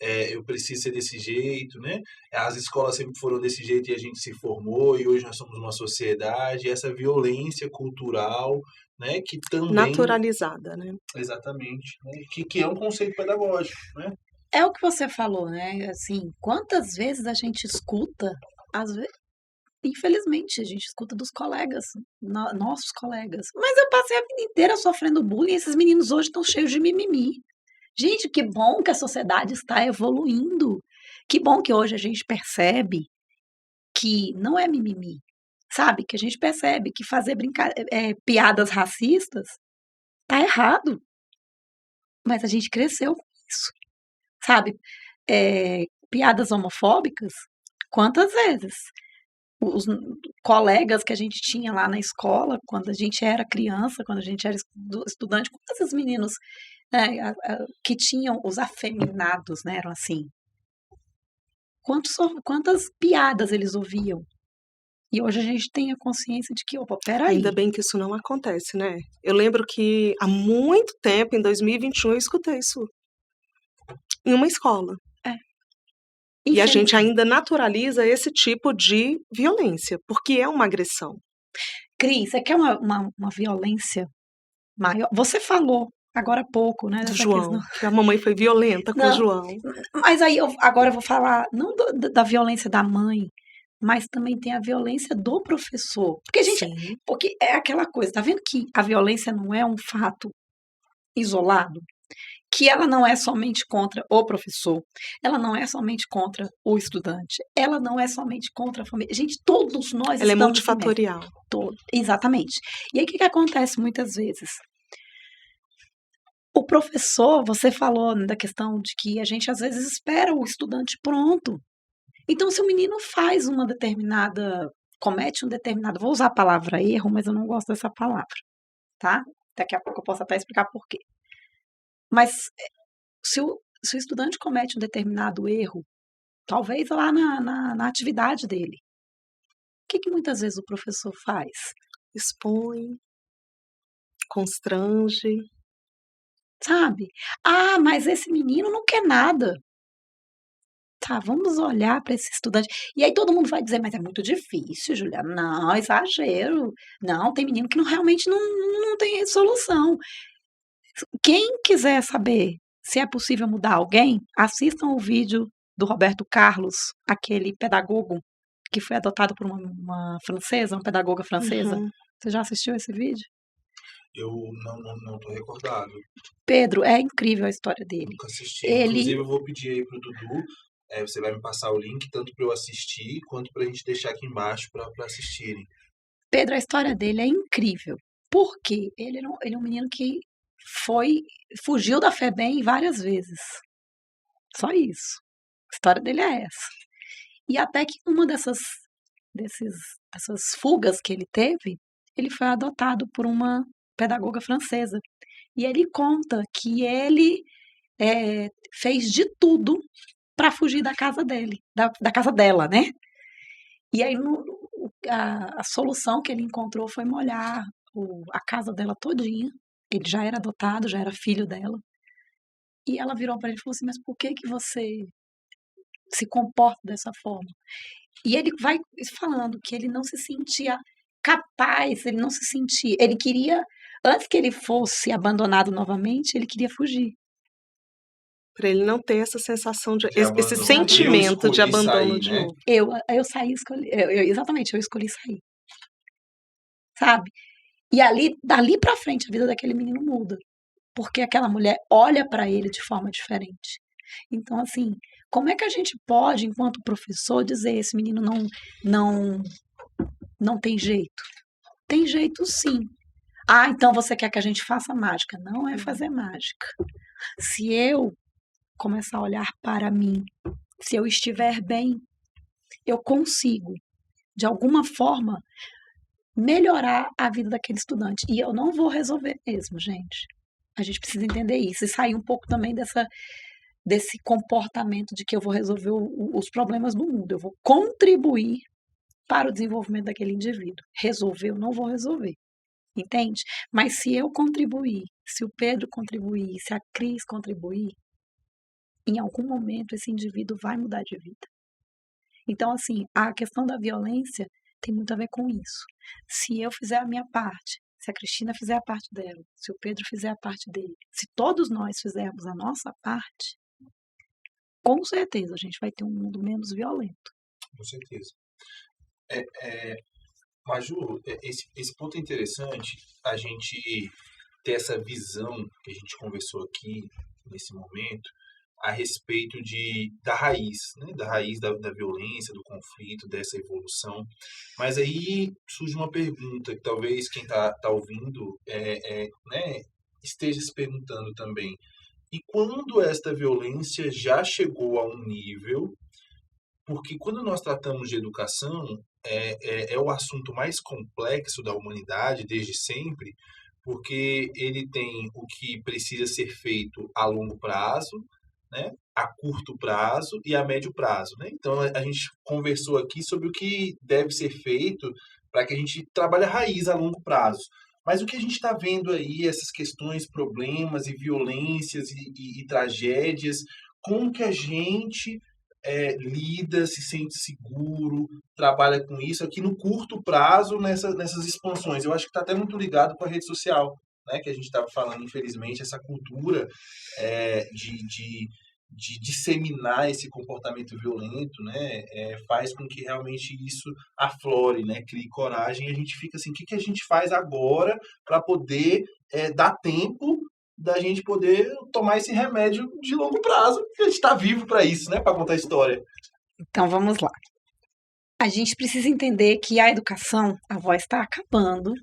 eu preciso ser desse jeito, né? As escolas sempre foram desse jeito e a gente se formou e hoje nós somos uma sociedade. Essa violência cultural, né? Que também naturalizada, né? Exatamente, né? Que é um conceito pedagógico, né? É o que você falou, né? Assim, quantas vezes a gente escuta, às vezes, infelizmente, a gente escuta dos colegas, nossos colegas. Mas eu passei a vida inteira sofrendo bullying e esses meninos hoje estão cheios de mimimi. Gente, que bom que a sociedade está evoluindo. Que bom que hoje a gente percebe que não é mimimi. Sabe? Que a gente percebe que fazer piadas racistas tá errado. Mas a gente cresceu com isso. Sabe? Piadas homofóbicas, quantas vezes? Os colegas que a gente tinha lá na escola, quando a gente era criança, quando a gente era estudante, quantos meninos que tinham os afeminados, né, eram assim. Quantas piadas eles ouviam. E hoje a gente tem a consciência de que, opa, peraí. Ainda bem que isso não acontece, né? Eu lembro que há muito tempo, em 2021, eu escutei isso em uma escola. E a gente ainda naturaliza esse tipo de violência, porque é uma agressão. Cris, você quer uma violência maior? Você falou agora há pouco, né? Do João, que a mamãe foi violenta com o João. Mas aí agora eu vou falar, não da violência da mãe, mas também tem a violência do professor. Porque é aquela coisa, tá vendo que a violência não é um fato isolado? Que ela não é somente contra o professor, ela não é somente contra o estudante, ela não é somente contra a família. Gente, todos nós ela é multifatorial. Exatamente. E aí o que acontece muitas vezes? O professor, você falou da questão de que a gente às vezes espera o estudante pronto. Então, se o menino faz comete um determinado, vou usar a palavra erro, mas eu não gosto dessa palavra, tá? Daqui a pouco eu posso até explicar por quê. Mas se o estudante comete um determinado erro, talvez lá na atividade dele, o que muitas vezes o professor faz? Expõe, constrange. Sabe? Ah, mas esse menino não quer nada. Tá, vamos olhar para esse estudante. E aí todo mundo vai dizer, mas é muito difícil, Juliana. Não, exagero. Não, tem menino que realmente não tem solução. Quem quiser saber se é possível mudar alguém, assistam o vídeo do Roberto Carlos, aquele pedagogo que foi adotado por uma francesa, uma pedagoga francesa. Uhum. Você já assistiu esse vídeo? Eu não tô recordado. Pedro, é incrível a história dele. Nunca assisti. Inclusive, eu vou pedir aí pro Dudu Você vai me passar o link tanto para eu assistir, quanto para a gente deixar aqui embaixo para assistirem. Pedro, a história dele é incrível. Por quê? Ele é um menino que fugiu da FEBEM várias vezes. Só isso. A história dele é essa. E até que uma dessas fugas que ele teve, ele foi adotado por uma pedagoga francesa. E ele conta que ele fez de tudo para fugir da casa dele, da casa dela, né? E aí a solução que ele encontrou foi molhar a casa dela todinha. Ele já era adotado, já era filho dela. E ela virou para ele e falou assim, mas por que você se comporta dessa forma? E ele vai falando que ele não se sentia capaz, ele queria, antes que ele fosse abandonado novamente, ele queria fugir. Para ele não ter essa sensação esse sentimento de abandono de novo. Eu saí, exatamente, eu escolhi sair. Sabe? E dali pra frente, a vida daquele menino muda. Porque aquela mulher olha para ele de forma diferente. Então, assim, como é que a gente pode, enquanto professor, dizer esse menino não tem jeito? Tem jeito, sim. Ah, então você quer que a gente faça mágica? Não é fazer mágica. Se eu começar a olhar para mim, se eu estiver bem, eu consigo, de alguma forma, melhorar a vida daquele estudante. E eu não vou resolver mesmo, gente. A gente precisa entender isso e sair um pouco também desse comportamento de que eu vou resolver os problemas do mundo. Eu vou contribuir para o desenvolvimento daquele indivíduo. Resolver, eu não vou resolver. Entende? Mas se eu contribuir, se o Pedro contribuir, se a Cris contribuir, em algum momento esse indivíduo vai mudar de vida. Então, assim, a questão da violência tem muito a ver com isso. Se eu fizer a minha parte, se a Cristina fizer a parte dela, se o Pedro fizer a parte dele, se todos nós fizermos a nossa parte, com certeza a gente vai ter um mundo menos violento. Com certeza. Maju, esse ponto é interessante, a gente ter essa visão que a gente conversou aqui nesse momento, a respeito da raiz, né? Da raiz da violência, do conflito, dessa evolução. Mas aí surge uma pergunta que talvez quem está ouvindo né, esteja se perguntando também. E quando esta violência já chegou a um nível, porque quando nós tratamos de educação, é o assunto mais complexo da humanidade desde sempre, porque ele tem o que precisa ser feito a longo prazo, né, a curto prazo e a médio prazo. Né? Então, a gente conversou aqui sobre o que deve ser feito para que a gente trabalhe a raiz a longo prazo. Mas o que a gente está vendo aí, essas questões, problemas e violências e tragédias, como que a gente lida, se sente seguro, trabalha com isso aqui no curto prazo, nessas expansões. Eu acho que está até muito ligado com a rede social, né, que a gente estava falando, infelizmente, essa cultura de disseminar esse comportamento violento, né, faz com que realmente isso aflore, né, crie coragem, e a gente fica assim, o que a gente faz agora para poder dar tempo da gente poder tomar esse remédio de longo prazo, porque a gente está vivo para isso, né, para contar a história. Então vamos lá. A gente precisa entender que a educação, a voz está acabando.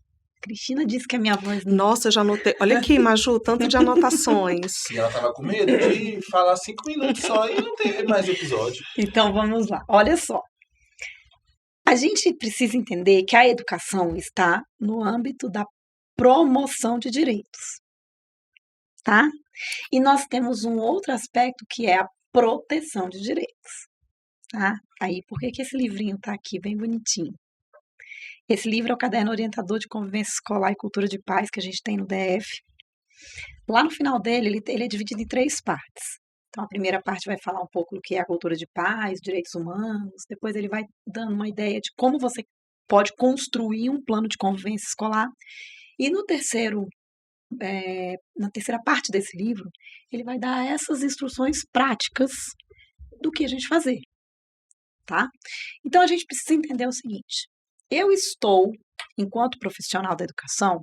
Cristina disse que a minha voz... Nossa, eu já anotei. Olha aqui, Maju, tanto de anotações. E ela tava com medo de falar 5 minutos só e não ter mais episódio. Então, vamos lá. Olha só. A gente precisa entender que a educação está no âmbito da promoção de direitos. Tá? E nós temos um outro aspecto que é a proteção de direitos. Tá? Aí, por que esse livrinho tá aqui bem bonitinho? Esse livro é o Caderno Orientador de Convivência Escolar e Cultura de Paz que a gente tem no DF. Lá no final dele, ele é dividido em 3 partes. Então, a primeira parte vai falar um pouco do que é a cultura de paz, direitos humanos. Depois ele vai dando uma ideia de como você pode construir um plano de convivência escolar. E na terceira parte desse livro, ele vai dar essas instruções práticas do que a gente fazer. Tá? Então, a gente precisa entender o seguinte. Eu estou, enquanto profissional da educação,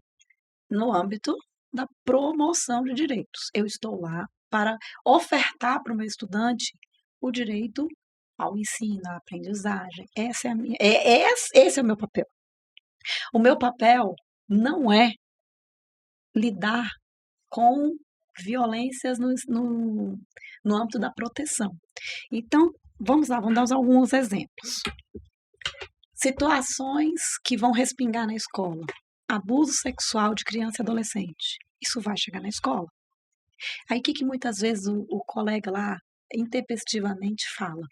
no âmbito da promoção de direitos. Eu estou lá para ofertar para o meu estudante o direito ao ensino, à aprendizagem. Esse é o meu papel. O meu papel não é lidar com violências no âmbito da proteção. Então, vamos lá, vamos dar alguns exemplos. Situações que vão respingar na escola. Abuso sexual de criança e adolescente. Isso vai chegar na escola. Aí, o que muitas vezes o colega lá intempestivamente fala?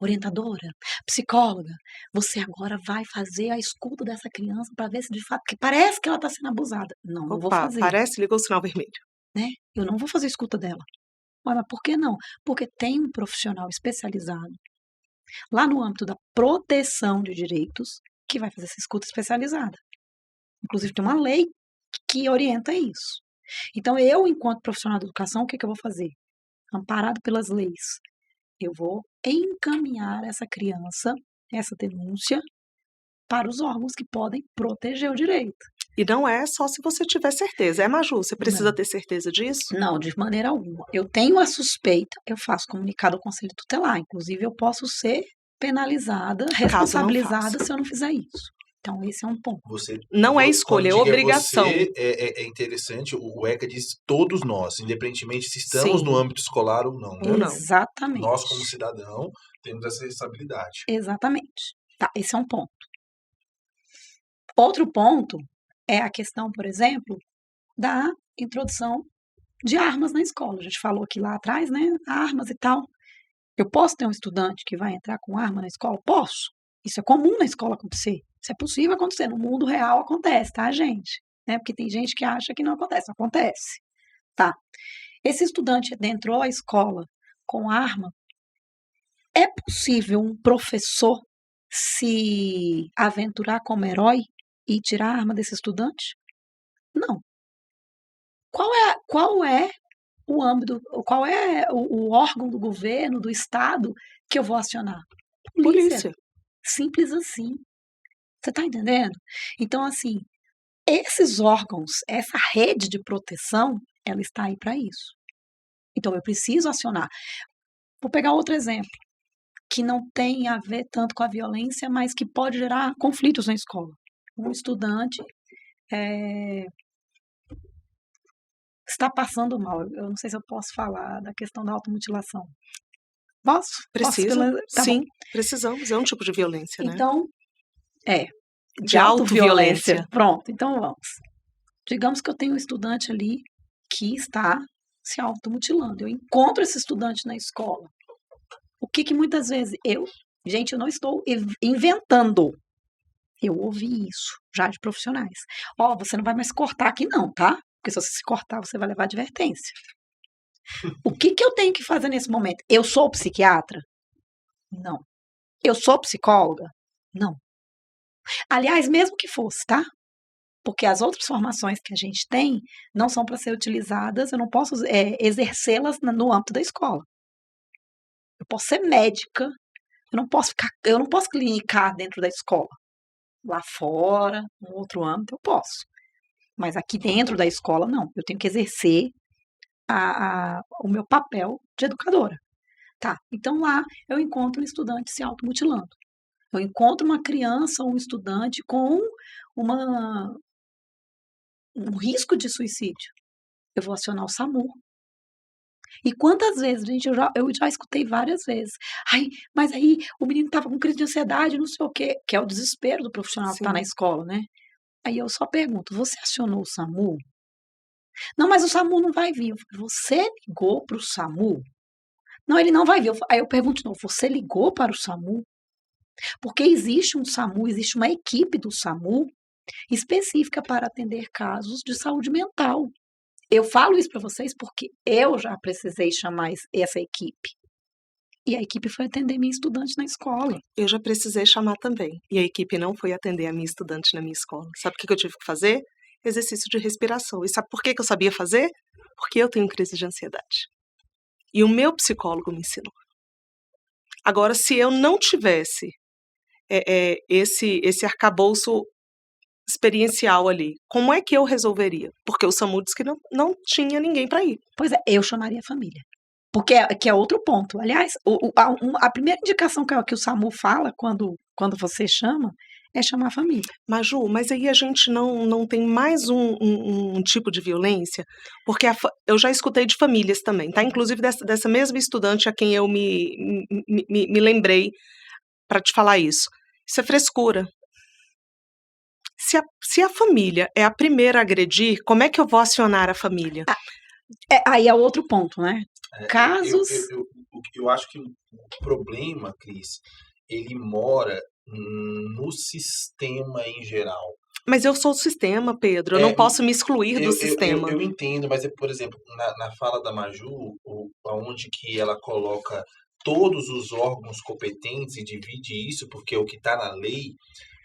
Orientadora, psicóloga, você agora vai fazer a escuta dessa criança para ver se de fato, porque parece que ela está sendo abusada. Não, não vou fazer. Parece, ligou o sinal vermelho. Né? Eu não vou fazer a escuta dela. Mas por que não? Porque tem um profissional especializado lá no âmbito da proteção de direitos que vai fazer essa escuta especializada. Inclusive tem uma lei que orienta isso. Então eu, enquanto profissional da educação, o que eu vou fazer? Amparado pelas leis, eu vou encaminhar essa criança, essa denúncia, para os órgãos que podem proteger o direito. E não é só se você tiver certeza. Maju, você precisa ter certeza disso? Não, de maneira alguma. Eu tenho a suspeita, eu faço comunicado ao Conselho Tutelar. Inclusive, eu posso ser penalizada, responsabilizada se eu não fizer isso. Então, esse é um ponto. Não é escolha, é obrigação. É interessante, o ECA diz todos nós, independentemente se estamos no âmbito escolar ou não. Ou não. Exatamente. Nós, como cidadão, temos essa responsabilidade. Exatamente. Tá, esse é um ponto. Outro ponto é a questão, por exemplo, da introdução de armas na escola. A gente falou aqui lá atrás, né? Armas e tal. Eu posso ter um estudante que vai entrar com arma na escola? Posso. Isso é comum na escola acontecer. Isso é possível acontecer. No mundo real acontece, tá, gente? Né? Porque tem gente que acha que não acontece. Acontece. Tá. Esse estudante adentrou a escola com arma. É possível um professor se aventurar como herói e tirar a arma desse estudante? Não. Qual é o âmbito, qual é o órgão do governo, do Estado que eu vou acionar? Polícia. Simples assim. Você está entendendo? Então, assim, esses órgãos, essa rede de proteção, ela está aí para isso. Então, eu preciso acionar. Vou pegar outro exemplo, que não tem a ver tanto com a violência, mas que pode gerar conflitos na escola. Um estudante está passando mal. Eu não sei se eu posso falar da questão da automutilação. Posso? Precisa? Tá sim, bom. Precisamos. É um tipo de violência, né? Então, de autoviolência. Pronto, então vamos. Digamos que eu tenho um estudante ali que está se automutilando. Eu encontro esse estudante na escola. O que muitas vezes eu não estou inventando. Eu ouvi isso já de profissionais. Você não vai mais cortar aqui não, tá? Porque se você se cortar, você vai levar advertência. O que eu tenho que fazer nesse momento? Eu sou psiquiatra? Não. Eu sou psicóloga? Não. Aliás, mesmo que fosse, tá? Porque as outras formações que a gente tem não são para ser utilizadas, eu não posso exercê-las no âmbito da escola. Eu posso ser médica, eu não posso clinicar dentro da escola. Lá fora, no outro âmbito, eu posso. Mas aqui dentro da escola, não. Eu tenho que exercer o meu papel de educadora. Tá, então lá eu encontro um estudante se automutilando. Eu encontro uma criança ou um estudante com um risco de suicídio. Eu vou acionar o SAMU. E quantas vezes, gente, eu já escutei várias vezes. Mas aí o menino estava com crise de ansiedade, não sei o quê, que é o desespero do profissional que está na escola, né? Aí eu só pergunto, você acionou o SAMU? Não, mas o SAMU não vai vir. Você ligou para o SAMU? Não, ele não vai vir. Aí eu pergunto de novo, você ligou para o SAMU? Porque existe um SAMU, existe uma equipe do SAMU específica para atender casos de saúde mental. Eu falo isso para vocês porque eu já precisei chamar essa equipe. E a equipe foi atender minha estudante na escola. Eu já precisei chamar também. E a equipe não foi atender a minha estudante na minha escola. Sabe o que eu tive que fazer? Exercício de respiração. E sabe por que eu sabia fazer? Porque eu tenho crise de ansiedade. E o meu psicólogo me ensinou. Agora, se eu não tivesse esse arcabouço experiencial ali, como é que eu resolveria? Porque o SAMU disse que não tinha ninguém para ir. Pois é, eu chamaria a família. Porque que é outro ponto. Aliás, a primeira indicação que o SAMU fala quando você chama é chamar a família. Maju, mas aí a gente não tem mais um tipo de violência? Porque eu já escutei de famílias também, tá? Inclusive dessa mesma estudante a quem eu me lembrei para te falar isso. Isso é frescura. Se a família é a primeira a agredir, como é que eu vou acionar a família? Aí é outro ponto, né? Casos... Eu acho que o problema, Cris, ele mora no sistema em geral. Mas eu sou o sistema, Pedro. Eu não posso me excluir do sistema. Eu entendo, mas, por exemplo, na fala da Maju, onde que ela coloca todos os órgãos competentes e divide isso, porque é o que está na lei,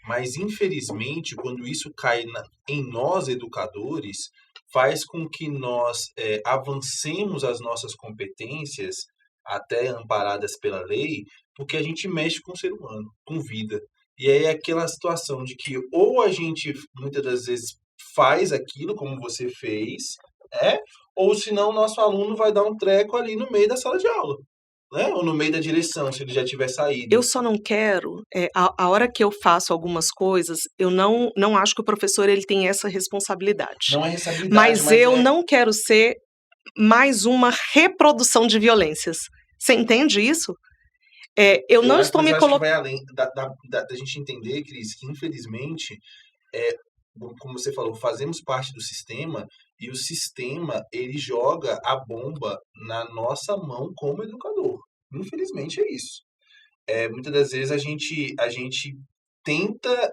mas, infelizmente, quando isso cai em nós, educadores, faz com que nós avancemos as nossas competências, até amparadas pela lei, porque a gente mexe com o ser humano, com vida. E aí é aquela situação de que ou a gente, muitas das vezes, faz aquilo como você fez, ou senão o nosso aluno vai dar um treco ali no meio da sala de aula. Né? Ou no meio da direção, se ele já tiver saído. Eu só não quero, a hora que eu faço algumas coisas, eu não acho que o professor ele tem essa responsabilidade. Não é responsabilidade, mas eu não quero ser mais uma reprodução de violências. Você entende isso? Eu não estou me colocando... vai além da gente entender, Cris, que infelizmente, como você falou, fazemos parte do sistema e o sistema, ele joga a bomba na nossa mão como educador. Infelizmente é isso. Muitas das vezes a gente tenta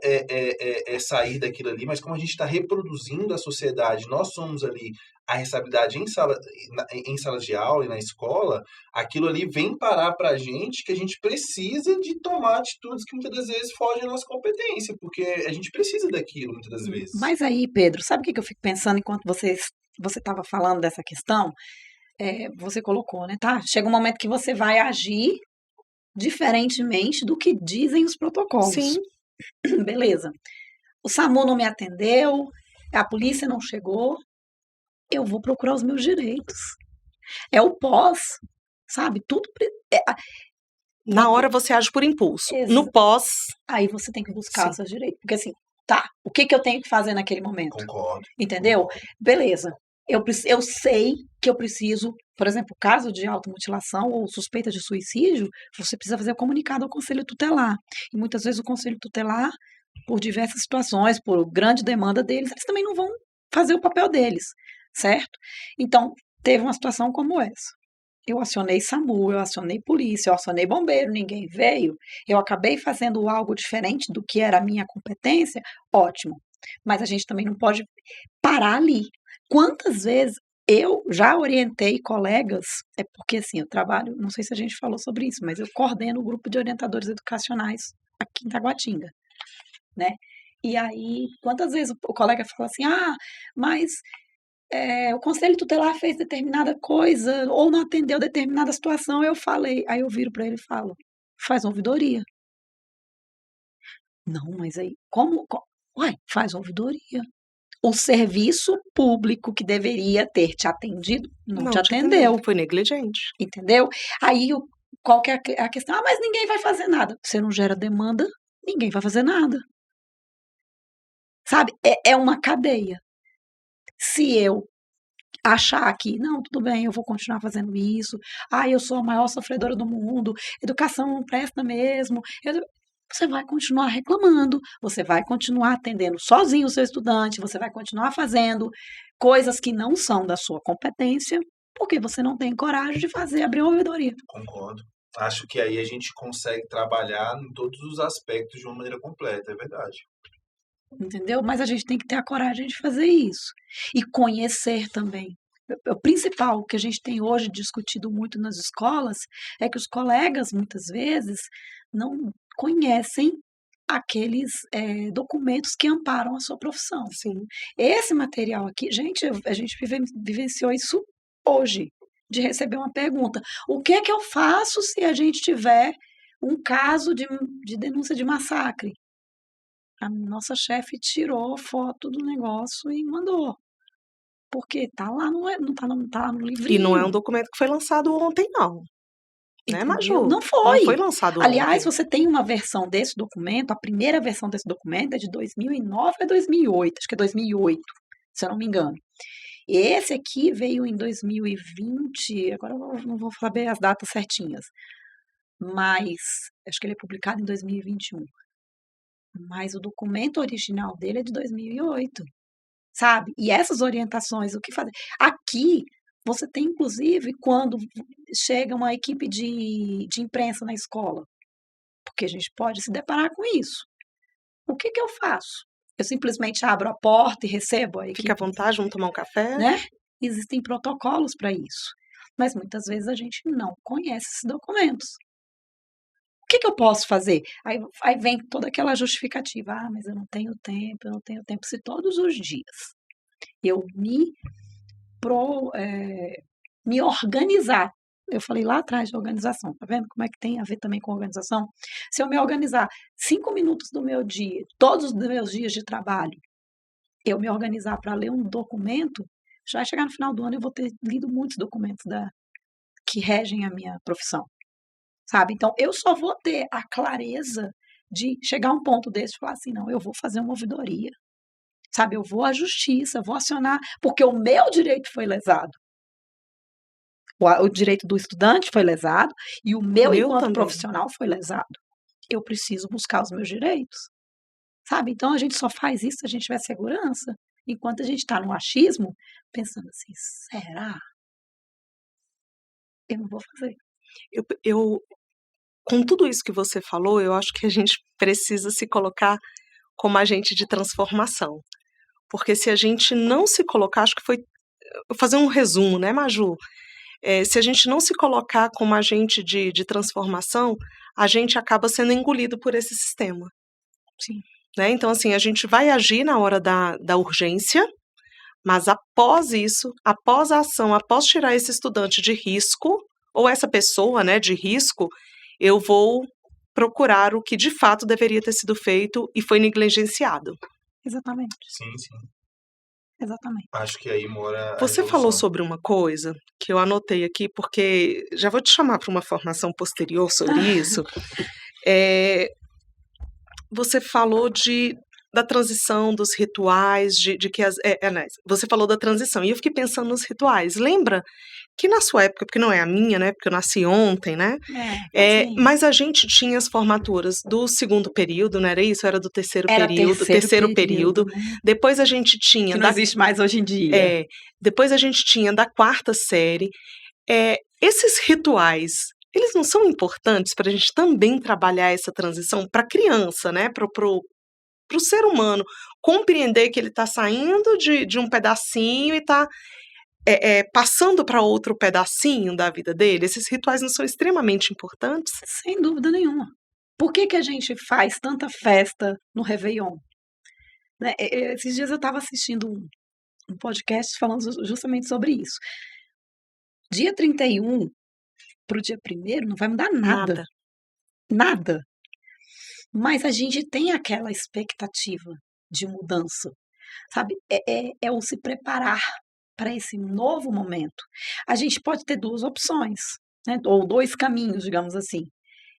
sair daquilo ali, mas como a gente está reproduzindo a sociedade, nós somos ali a responsabilidade em salas de aula e na escola, aquilo ali vem parar para a gente que a gente precisa de tomar atitudes que muitas das vezes fogem da nossa competência, porque a gente precisa daquilo muitas das vezes. Mas aí, Pedro, sabe o que eu fico pensando enquanto você estava falando dessa questão? Você colocou, né? Tá? Chega um momento que você vai agir diferentemente do que dizem os protocolos. Sim. Beleza. O SAMU não me atendeu, a polícia não chegou, eu vou procurar os meus direitos. É o pós, sabe? Tudo... Na hora você age por impulso. No pós... Aí você tem que buscar os seus direitos. Porque assim, tá, o que eu tenho que fazer naquele momento? Concordo. Entendeu? Concordo. Beleza. Eu sei que eu preciso, por exemplo, caso de automutilação ou suspeita de suicídio, você precisa fazer o comunicado ao conselho tutelar. E muitas vezes o conselho tutelar, por diversas situações, por grande demanda deles, eles também não vão fazer o papel deles, certo? Então, teve uma situação como essa. Eu acionei SAMU, eu acionei polícia, eu acionei bombeiro, ninguém veio. Eu acabei fazendo algo diferente do que era a minha competência, ótimo. Mas a gente também não pode parar ali. Quantas vezes eu já orientei colegas, porque assim, eu trabalho, não sei se a gente falou sobre isso, mas eu coordeno o grupo de orientadores educacionais aqui em Taguatinga, né? E aí, quantas vezes o colega fala assim, mas o conselho tutelar fez determinada coisa, ou não atendeu determinada situação, eu falei, aí eu viro para ele e falo, faz uma ouvidoria. Não, mas aí, como? Uai, faz uma ouvidoria. O serviço público que deveria ter te atendido não te atendeu. Foi negligente. Entendeu? Aí, qual que é a questão? Mas ninguém vai fazer nada. Você não gera demanda, ninguém vai fazer nada. Sabe? É uma cadeia. Se eu achar que, não, tudo bem, eu vou continuar fazendo isso, eu sou a maior sofredora do mundo, educação não presta mesmo, você vai continuar reclamando, você vai continuar atendendo sozinho o seu estudante, você vai continuar fazendo coisas que não são da sua competência, porque você não tem coragem de abrir uma ouvidoria. Concordo. Acho que aí a gente consegue trabalhar em todos os aspectos de uma maneira completa, é verdade. Entendeu? Mas a gente tem que ter a coragem de fazer isso. E conhecer também. O principal que a gente tem hoje discutido muito nas escolas é que os colegas, muitas vezes, não conhecem aqueles documentos que amparam a sua profissão. Sim. Esse material aqui, gente, a gente vivenciou isso hoje, de receber uma pergunta. O que é que eu faço se a gente tiver um caso de denúncia de massacre? A nossa chefe tirou foto do negócio e mandou porque tá lá, não tá no livrinho. E não é um documento que foi lançado ontem, não. Né, Maju? Não foi. Não foi lançado Aliás, ontem. você tem uma versão desse documento, a primeira versão desse documento é de 2009 a 2008, acho que é 2008, se eu não me engano. Esse aqui veio em 2020, agora eu não vou saber as datas certinhas, mas acho que ele é publicado em 2021. Mas o documento original dele é de 2008, sabe? E essas orientações, o que fazer? Aqui, você tem, inclusive, quando chega uma equipe de imprensa na escola, porque a gente pode se deparar com isso. O que eu faço? Eu simplesmente abro a porta e recebo a equipe. Fica à vontade, vamos tomar um café. Né? Existem protocolos para isso. Mas muitas vezes a gente não conhece esses documentos. O que eu posso fazer? Aí vem toda aquela justificativa. Ah, mas eu não tenho tempo. Se todos os dias eu me organizar, eu falei lá atrás de organização, tá vendo como é que tem a ver também com organização? Se eu me organizar 5 minutos do meu dia, todos os meus dias de trabalho, eu me organizar para ler um documento, já vai chegar no final do ano eu vou ter lido muitos documentos que regem a minha profissão, sabe? Então, eu só vou ter a clareza de chegar a um ponto desse e falar assim, não, eu vou fazer uma ouvidoria, sabe? Eu vou à justiça, vou acionar, porque o meu direito foi lesado. O direito do estudante foi lesado e o meu enquanto também. Profissional foi lesado. Eu preciso buscar os meus direitos, sabe? Então, a gente só faz isso se a gente tiver segurança. Enquanto a gente está no achismo, pensando assim, será? Eu não vou fazer. Com tudo isso que você falou, eu acho que a gente precisa se colocar como agente de transformação. Porque se a gente não se colocar, acho que foi... Vou fazer um resumo, né, Maju? Se a gente não se colocar como agente de transformação, a gente acaba sendo engolido por esse sistema. Sim. Né? Então, assim, a gente vai agir na hora da urgência, mas após isso, após a ação, após tirar esse estudante de risco, ou essa pessoa, né, de risco, eu vou procurar o que de fato deveria ter sido feito e foi negligenciado. Exatamente. Sim. Exatamente. Acho que aí mora. Você falou sobre uma coisa que eu anotei aqui, porque já vou te chamar para uma formação posterior sobre isso. Você falou da transição, dos rituais, você falou da transição, e eu fiquei pensando nos rituais. Lembra que na sua época, porque não é a minha, né, porque eu nasci ontem, né, mas a gente tinha as formaturas do segundo período, não era isso? Era do terceiro período. Né? Depois a gente tinha... Que não existe mais hoje em dia. Depois a gente tinha da quarta série. Esses rituais, eles não são importantes para a gente também trabalhar essa transição para a criança, né, para o ser humano compreender que ele está saindo de um pedacinho e está passando para outro pedacinho da vida dele? Esses rituais não são extremamente importantes? Sem dúvida nenhuma. Por que a gente faz tanta festa no Réveillon? Né? Esses dias eu estava assistindo um podcast falando justamente sobre isso. Dia 31 para o dia 1º não vai mudar nada. Mas a gente tem aquela expectativa de mudança, sabe? É o se preparar para esse novo momento. A gente pode ter 2 opções, né? Ou 2 caminhos, digamos assim.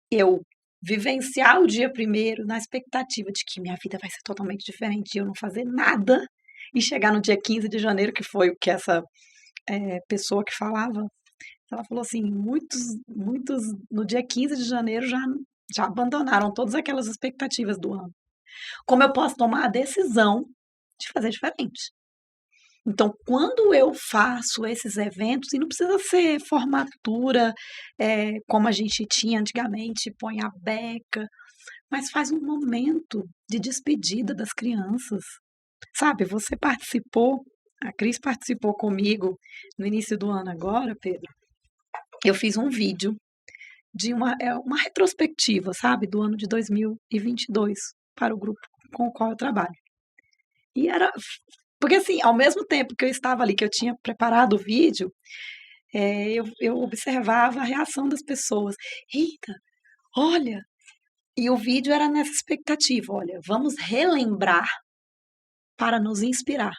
Eu vivenciar o dia 1º na expectativa de que minha vida vai ser totalmente diferente e eu não fazer nada, e chegar no dia 15 de janeiro, que foi o que essa pessoa que falava, ela falou assim, muitos no dia 15 de janeiro já abandonaram todas aquelas expectativas do ano. Como eu posso tomar a decisão de fazer diferente? Então, quando eu faço esses eventos, e não precisa ser formatura como a gente tinha antigamente, põe a beca, mas faz um momento de despedida das crianças. Sabe, você participou, a Cris participou comigo no início do ano agora, Pedro. Eu fiz um vídeo de uma retrospectiva, sabe, do ano de 2022 para o grupo com o qual eu trabalho. E era... Porque, assim, ao mesmo tempo que eu estava ali, que eu tinha preparado o vídeo, eu observava a reação das pessoas. Eita, olha! E o vídeo era nessa expectativa, olha, vamos relembrar para nos inspirar.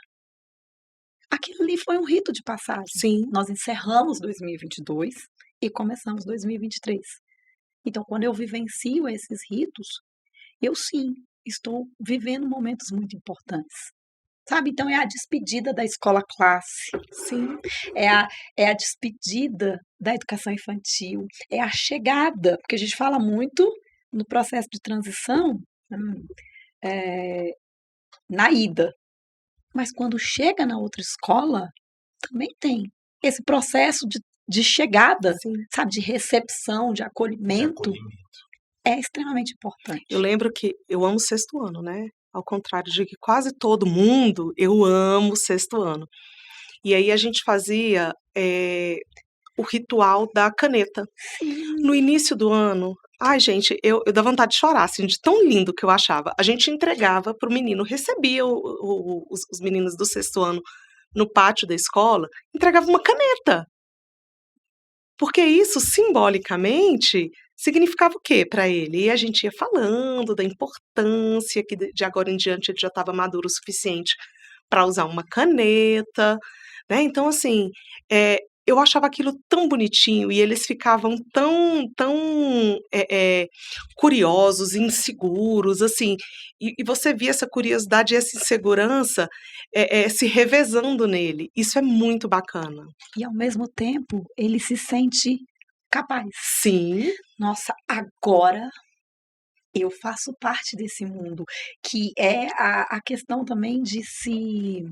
Aquilo ali foi um rito de passagem. Sim. Nós encerramos 2022 e começamos 2023. Então, quando eu vivencio esses ritos, eu sim estou vivendo momentos muito importantes. Sabe? Então, é a despedida da escola classe. Sim. É a despedida da educação infantil. É a chegada, porque a gente fala muito no processo de transição na ida. Mas quando chega na outra escola, também tem esse processo de chegada, Sim. sabe? De recepção, de acolhimento. É extremamente importante. Eu lembro que eu amo o 6º ano, né? Ao contrário de que quase todo mundo, eu amo o 6º ano. E aí a gente fazia o ritual da caneta. No início do ano, ai gente, eu dava vontade de chorar, assim, de tão lindo que eu achava. A gente entregava para o menino, recebia os meninos do 6º ano no pátio da escola, entregava uma caneta. Porque isso, simbolicamente, significava o quê para ele? E a gente ia falando da importância que de agora em diante ele já estava maduro o suficiente para usar uma caneta, né? Então, assim, eu achava aquilo tão bonitinho e eles ficavam tão curiosos, inseguros, assim, e você via essa curiosidade e essa insegurança se revezando nele. Isso é muito bacana. E, ao mesmo tempo, ele se sente capaz. Sim. Nossa, agora eu faço parte desse mundo, que é a questão também de se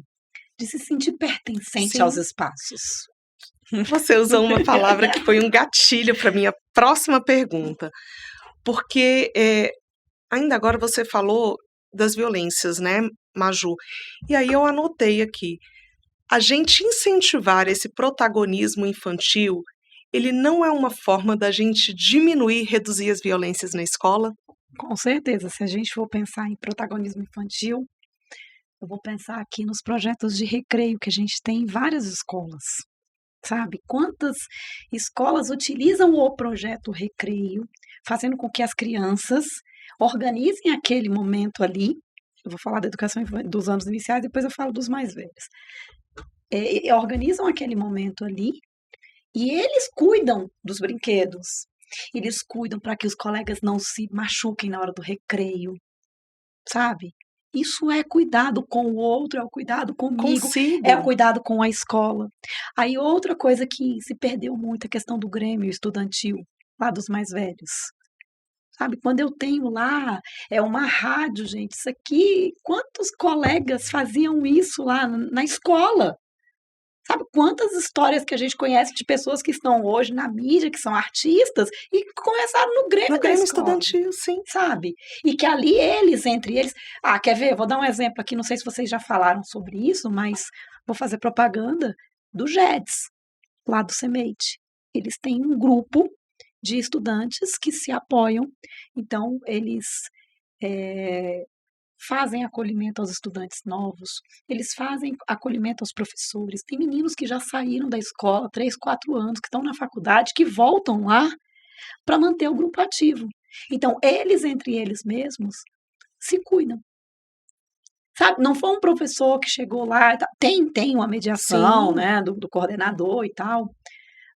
sentir pertencente aos espaços. Você usou uma palavra que foi um gatilho para minha próxima pergunta, porque ainda agora você falou das violências, né, Maju? E aí eu anotei aqui, a gente incentivar esse protagonismo infantil, ele não é uma forma da gente diminuir e reduzir as violências na escola? Com certeza, se a gente for pensar em protagonismo infantil, eu vou pensar aqui nos projetos de recreio que a gente tem em várias escolas. Sabe? Quantas escolas utilizam o projeto recreio, fazendo com que as crianças organizem aquele momento ali. Eu vou falar da educação dos anos iniciais, depois eu falo dos mais velhos. Organizam aquele momento ali e eles cuidam dos brinquedos. Eles cuidam para que os colegas não se machuquem na hora do recreio, sabe? Isso é cuidado com o outro, é o cuidado comigo, Consigo. é o cuidado com a escola. Aí outra coisa que se perdeu muito é a questão do Grêmio estudantil, lá dos mais velhos. Sabe, quando eu tenho lá, uma rádio, gente, isso aqui, quantos colegas faziam isso lá na escola? Sabe quantas histórias que a gente conhece de pessoas que estão hoje na mídia, que são artistas, e que começaram no Grêmio da escola, estudantil, sim. Sabe? E que ali entre eles... quer ver? Vou dar um exemplo aqui, não sei se vocês já falaram sobre isso, mas vou fazer propaganda do GEDS, lá do CEMEIT. Eles têm um grupo de estudantes que se apoiam, então eles fazem acolhimento aos estudantes novos, eles fazem acolhimento aos professores. Tem meninos que já saíram da escola, 3, 4 anos, que estão na faculdade, que voltam lá para manter o grupo ativo. Então, eles, entre eles mesmos, se cuidam. Sabe, não foi um professor que chegou lá, tem uma mediação, né, do coordenador e tal,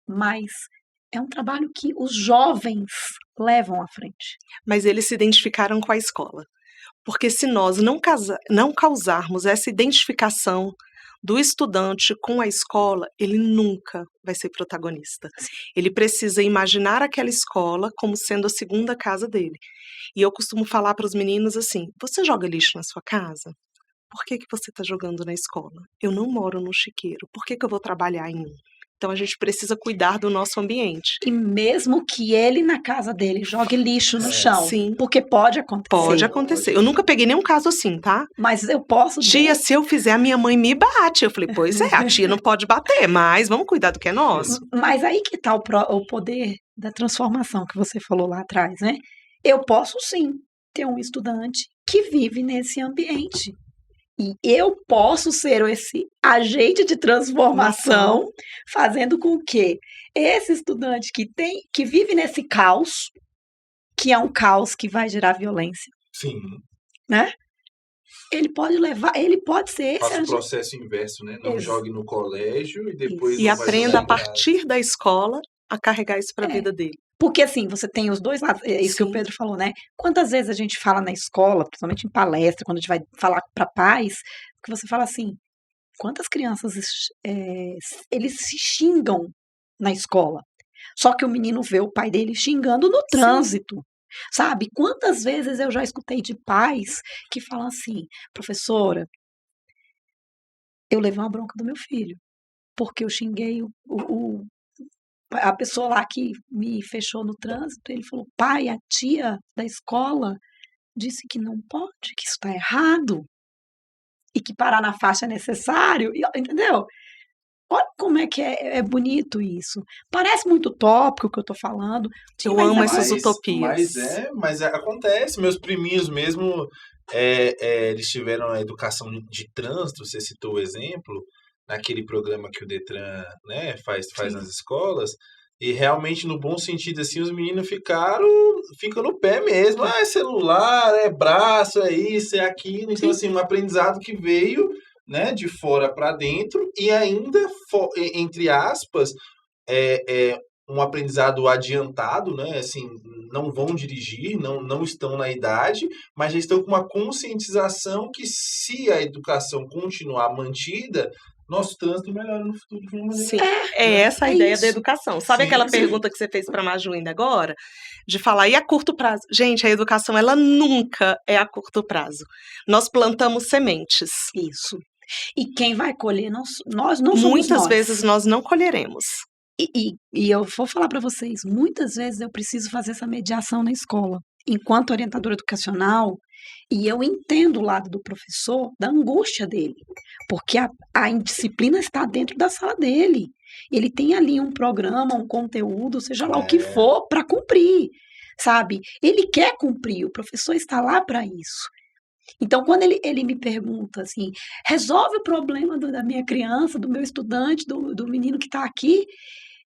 mas é um trabalho que os jovens levam à frente. Mas eles se identificaram com a escola. Porque se nós não causarmos essa identificação do estudante com a escola, ele nunca vai ser protagonista. Ele precisa imaginar aquela escola como sendo a segunda casa dele. E eu costumo falar para os meninos assim, você joga lixo na sua casa? Por que você está jogando na escola? Eu não moro num chiqueiro, por que eu vou trabalhar em um? Então, a gente precisa cuidar do nosso ambiente. E mesmo que ele, na casa dele, jogue lixo no chão. Sim. Porque pode acontecer. Pode acontecer. Eu nunca peguei nenhum caso assim, tá? Mas eu posso... Tia, se eu fizer, a minha mãe me bate. Eu falei, pois é, a tia não pode bater, mas vamos cuidar do que é nosso. Mas aí que tá o poder da transformação que você falou lá atrás, né? Eu posso, sim, ter um estudante que vive nesse ambiente. E eu posso ser esse agente de transformação, fazendo com que esse estudante que vive nesse caos, que é um caos que vai gerar violência. Sim. Né? ele pode levar, ele pode ser Faça o processo inverso, né? Não jogue no colégio e depois... E aprenda a partir da escola a carregar isso para a vida dele. Porque, assim, você tem os dois lados, é isso que o Pedro falou, né? Quantas vezes a gente fala na escola, principalmente em palestra, quando a gente vai falar para pais, que você fala assim, quantas crianças eles se xingam na escola? Só que o menino vê o pai dele xingando no trânsito. Sabe? Quantas vezes eu já escutei de pais que falam assim, professora, eu levei uma bronca do meu filho, porque eu xinguei a pessoa lá que me fechou no trânsito, ele falou, pai, a tia da escola disse que não pode, que isso está errado, e que parar na faixa é necessário, entendeu? Olha como é que é bonito isso. Parece muito utópico o que eu tô falando. Eu amo essas utopias. Mas acontece. Meus priminhos mesmo, eles tiveram a educação de trânsito, você citou o exemplo, naquele programa que o Detran, né, faz nas escolas. E realmente, no bom sentido, assim, os meninos ficam no pé mesmo. É celular, é braço, é isso, é aquilo. Então, assim, um aprendizado que veio... né, de fora para dentro e ainda, entre aspas, um aprendizado adiantado, né, assim, não vão dirigir, não estão na idade, mas já estão com uma conscientização que se a educação continuar mantida, nosso trânsito melhora no futuro de uma maneira. Sim, essa a ideia da educação. Sabe aquela pergunta que você fez para a Maju ainda agora? De falar, e a curto prazo? Gente, a educação, ela nunca é a curto prazo. Nós plantamos sementes. Isso. E quem vai colher, nós não somos Muitas vezes nós não colheremos. E eu vou falar para vocês, muitas vezes eu preciso fazer essa mediação na escola. Enquanto orientadora educacional, e eu entendo o lado do professor, da angústia dele. Porque a indisciplina está dentro da sala dele. Ele tem ali um programa, um conteúdo, seja lá o que for, para cumprir. Sabe? Ele quer cumprir, o professor está lá para isso. Então, quando ele me pergunta assim, resolve o problema da minha criança, do meu estudante, do menino que está aqui,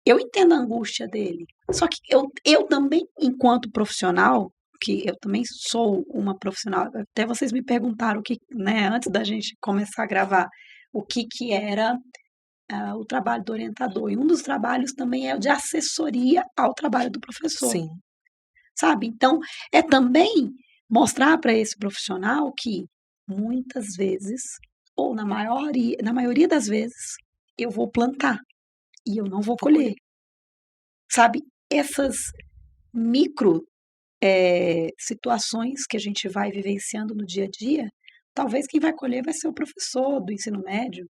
eu entendo a angústia dele. Só que eu também, enquanto profissional, que eu também sou uma profissional, até vocês me perguntaram, né, antes da gente começar a gravar, o que era o trabalho do orientador. E um dos trabalhos também é o de assessoria ao trabalho do professor. Sim. Sabe? Então, é também... mostrar para esse profissional que muitas vezes, ou na maioria das vezes, eu vou plantar e eu não vou colher. Sabe, essas micro situações que a gente vai vivenciando no dia a dia, talvez quem vai colher vai ser o professor do ensino médio,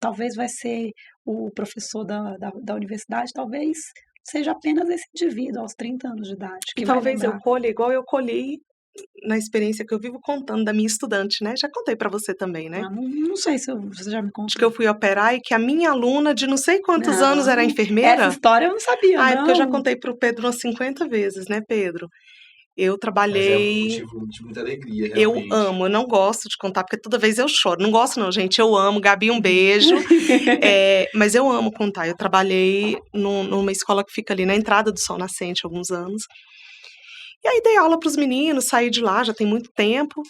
talvez vai ser o professor da universidade, talvez seja apenas esse indivíduo aos 30 anos de idade. Que talvez eu colhe igual eu colhi na experiência que eu vivo contando da minha estudante, né? Já contei pra você também, né? Não sei se você já me contou. Acho que eu fui operar e que a minha aluna de não sei quantos anos era enfermeira. Essa história eu não sabia, é porque eu já contei pro Pedro umas 50 vezes, né, Pedro? Eu trabalhei... Mas é um motivo de muita alegria, realmente. Eu amo, eu não gosto de contar, porque toda vez eu choro. Não gosto não, gente, eu amo. Gabi, um beijo. Mas eu amo contar. Eu trabalhei numa escola que fica ali na entrada do Sol Nascente há alguns anos. E aí dei aula para os meninos, saí de lá já tem muito tempo.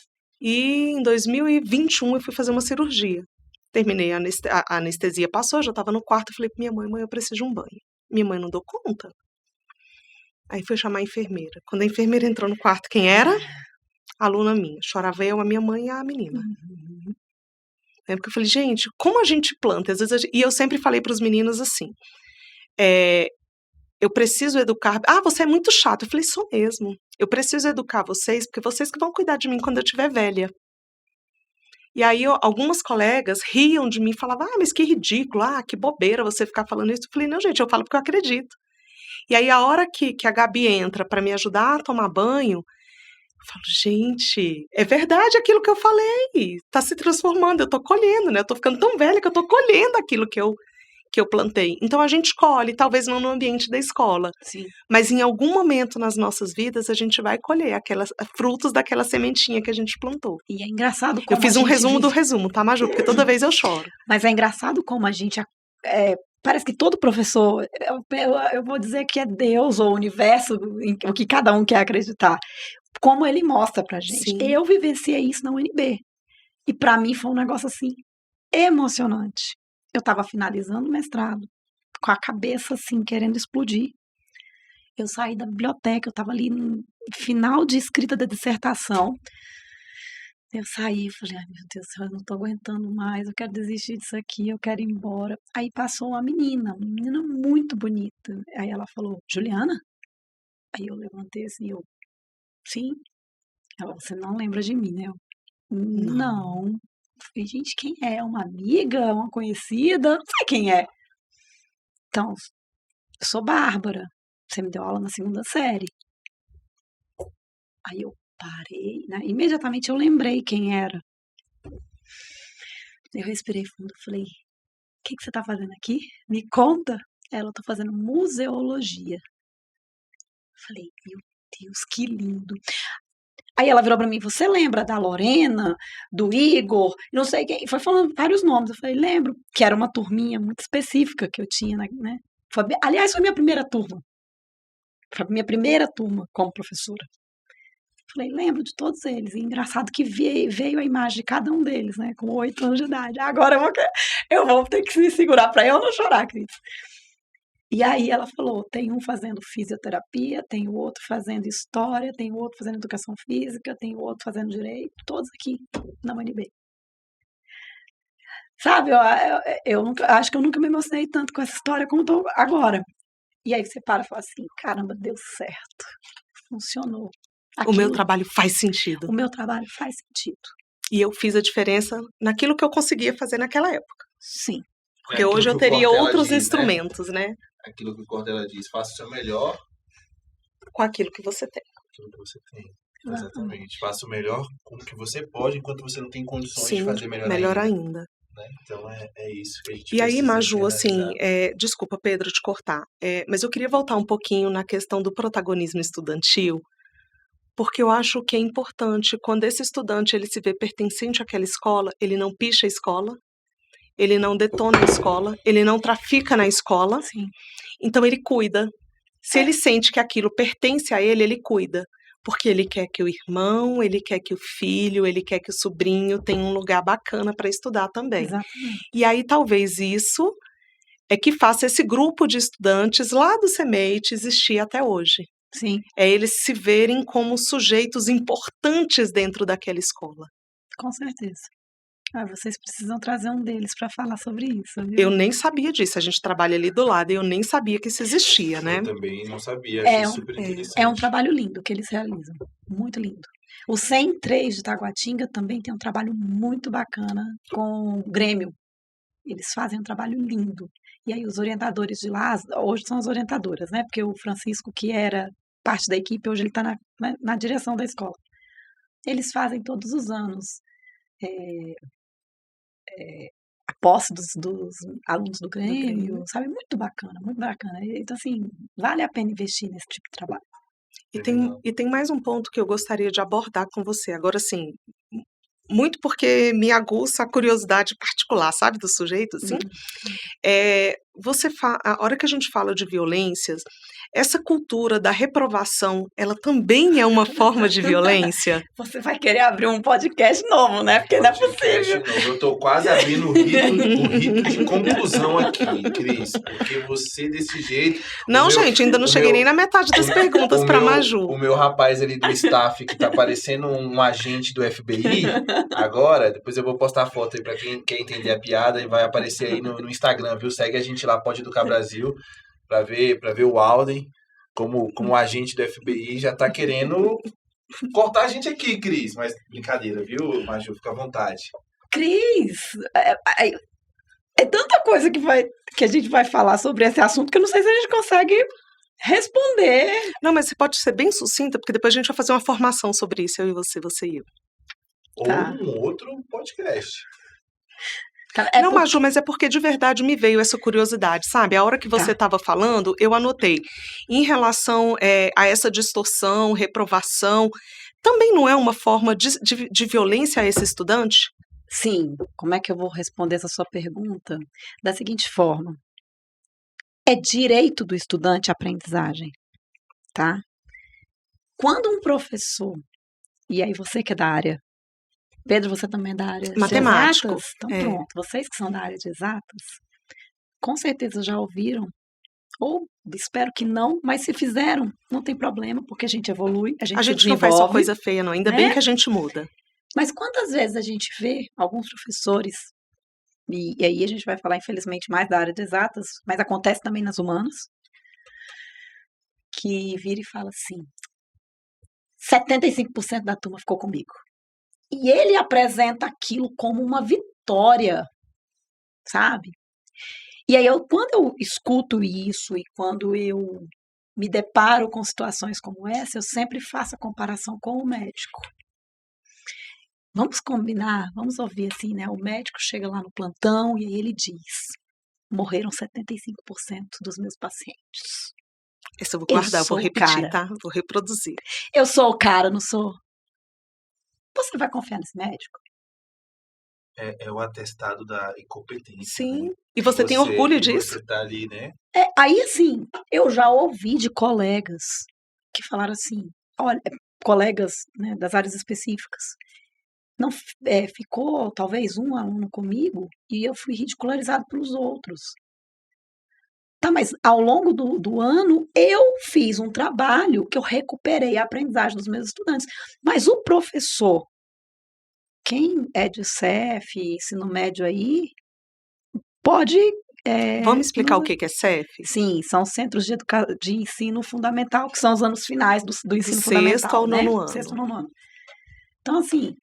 E em 2021 eu fui fazer uma cirurgia. Terminei a anestesia, passou, já estava no quarto. Falei pra minha mãe, eu preciso de um banho. Minha mãe não deu conta. Aí fui chamar a enfermeira. Quando a enfermeira entrou no quarto, quem era? A aluna minha. Chorava eu, a minha mãe e a menina. Porque eu falei, gente, como a gente planta? Às vezes E eu sempre falei para os meninos assim, eu preciso educar... você é muito chato. Eu falei, sou mesmo. Eu preciso educar vocês, porque vocês que vão cuidar de mim quando eu estiver velha. E aí algumas colegas riam de mim e falavam, mas que ridículo, que bobeira você ficar falando isso. Eu falei, não, gente, eu falo porque eu acredito. E aí a hora que a Gabi entra para me ajudar a tomar banho, eu falo, gente, é verdade aquilo que eu falei. Tá se transformando, eu tô colhendo, né? Eu tô ficando tão velha que eu tô colhendo aquilo que eu plantei. Então, a gente colhe, talvez não no ambiente da escola. Sim. Mas em algum momento nas nossas vidas, a gente vai colher frutos daquela sementinha que a gente plantou. E é engraçado como eu fiz um resumo do resumo, tá, Maju? Porque toda vez eu choro. Mas é engraçado como a gente... parece que todo professor, eu vou dizer que é Deus ou o universo, o que cada um quer acreditar. Como ele mostra pra gente. Sim. Eu vivenciei isso na UNB. E para mim foi um negócio assim emocionante. Eu estava finalizando o mestrado, com a cabeça assim querendo explodir. Eu saí da biblioteca, eu estava ali no final de escrita da dissertação. Eu saí e falei, ai meu Deus do céu, eu não tô aguentando mais, eu quero desistir disso aqui, eu quero ir embora. Aí passou uma menina muito bonita. Aí ela falou, Juliana? Aí eu levantei assim, sim. Ela, você não lembra de mim, né? Não. Eu falei, gente, quem é? Uma amiga? Uma conhecida? Não sei quem é. Então, eu sou Bárbara. Você me deu aula na 2ª série. Aí eu parei, né? Imediatamente eu lembrei quem era. Eu respirei fundo, falei, o que você tá fazendo aqui? Me conta. Ela, eu tô fazendo museologia. Falei, meu Deus, que lindo. Aí ela virou pra mim, você lembra da Lorena, do Igor, não sei quem, foi falando vários nomes. Eu falei, lembro, que era uma turminha muito específica que eu tinha, né? Aliás, foi minha primeira turma. Foi a minha primeira turma como professora. Falei, lembro de todos eles. E engraçado que veio a imagem de cada um deles, né? Com 8 anos de idade. Agora eu vou ter que me segurar para eu não chorar, Cris. E aí ela falou, tem um fazendo fisioterapia, tem o outro fazendo história, tem o outro fazendo educação física, tem o outro fazendo direito, todos aqui na UNB. Sabe, eu acho que eu nunca me emocionei tanto com essa história como estou agora. E aí você para e fala assim, caramba, deu certo, funcionou. O meu trabalho faz sentido. O meu trabalho faz sentido. E eu fiz a diferença naquilo que eu conseguia fazer naquela época. Sim. Porque hoje eu teria outros instrumentos, né? Aquilo que o Cortella diz, faça o seu melhor com aquilo que você tem. Aquilo que você tem. Exatamente. Faça o melhor com o que você pode, enquanto você não tem condições de fazer melhor ainda. Né? Então é isso que a gente E aí, Maju, assim, desculpa, Pedro, te cortar, mas eu queria voltar um pouquinho na questão do protagonismo estudantil, porque eu acho que é importante, quando esse estudante ele se vê pertencente àquela escola, ele não picha a escola, ele não detona a escola, ele não trafica na escola. Sim. Então ele cuida. Se ele sente que aquilo pertence a ele, ele cuida. Porque ele quer que o irmão, ele quer que o filho, ele quer que o sobrinho tenha um lugar bacana para estudar também. Exatamente. E aí talvez isso é que faça esse grupo de estudantes lá do CEMEIT existir até hoje. Sim. É eles se verem como sujeitos importantes dentro daquela escola. Com certeza. Vocês precisam trazer um deles para falar sobre isso, viu? Eu nem sabia disso, a gente trabalha ali do lado e eu nem sabia que isso existia, né? Eu também não sabia, achei super interessante. É um trabalho lindo que eles realizam, muito lindo. O 103 de Taguatinga também tem um trabalho muito bacana com o Grêmio. Eles fazem um trabalho lindo. E aí os orientadores de lá, hoje são as orientadoras, né? Porque o Francisco, que era parte da equipe, hoje ele está na direção da escola. Eles fazem todos os anos a posse dos alunos do Grêmio, sabe? Muito bacana, muito bacana. Então, assim, vale a pena investir nesse tipo de trabalho. E tem mais um ponto que eu gostaria de abordar com você. Agora, assim, muito porque me aguça a curiosidade particular, sabe, do sujeito, assim. A hora que a gente fala de violências, essa cultura da reprovação, ela também é uma forma de violência? Você vai querer abrir um podcast novo, né? Porque não é possível. Novo. Eu tô quase abrindo o rito de conclusão aqui, Cris. Porque você desse jeito... Não, gente, ainda não cheguei nem na metade das perguntas para Maju. O meu rapaz ali do staff, que tá parecendo um agente do FBI, agora, depois eu vou postar a foto aí pra quem quer entender a piada e vai aparecer aí no Instagram, viu? Segue a gente lá, Pode Educar Brasil, pra ver o Alden, como agente do FBI, já tá querendo cortar a gente aqui, Cris. Mas brincadeira, viu, Maju? Fica à vontade. Cris, é tanta coisa que a gente vai falar sobre esse assunto que eu não sei se a gente consegue responder. Não, mas você pode ser bem sucinta, porque depois a gente vai fazer uma formação sobre isso, eu e você e eu. Ou um outro podcast. Não, Maju, mas é porque de verdade me veio essa curiosidade, sabe? A hora que você estava falando, eu anotei. Em relação a essa distorção, reprovação, também não é uma forma de violência a esse estudante? Sim. Como é que eu vou responder essa sua pergunta? Da seguinte forma. É direito do estudante a aprendizagem, tá? Quando um professor, e aí você que é da área Pedro, você também é da área matemático. De exatas? Então pronto, vocês que são da área de exatas, com certeza já ouviram, ou espero que não, mas se fizeram, não tem problema, porque a gente evolui, a gente desenvolve. Não faz só coisa feia, não. Ainda bem que a gente muda. Mas quantas vezes a gente vê alguns professores, e aí a gente vai falar, infelizmente, mais da área de exatas, mas acontece também nas humanas, que vira e fala assim, 75% da turma ficou comigo. E ele apresenta aquilo como uma vitória, sabe? E aí, quando eu escuto isso e quando eu me deparo com situações como essa, eu sempre faço a comparação com o médico. Vamos combinar, vamos ouvir assim, né? O médico chega lá no plantão e aí ele diz, morreram 75% dos meus pacientes. Esse eu vou guardar, eu vou repetir, tá? Vou reproduzir. Eu sou o cara, não sou? Você vai confiar nesse médico? É o atestado da incompetência. Sim. Né? E você tem orgulho disso? Você tá ali, né? Aí, assim, eu já ouvi de colegas que falaram assim, olha, colegas, né, das áreas específicas, não ficou talvez um aluno comigo e eu fui ridicularizado pelos outros. Tá, mas ao longo do ano eu fiz um trabalho que eu recuperei a aprendizagem dos meus estudantes. Mas o professor, quem é de CEF, ensino médio aí, pode... Vamos explicar o que é CEF? Sim, são centros de ensino fundamental, que são os anos finais do ensino fundamental. Sexto ao nono ano. Sexto ao nono ano. Então, assim,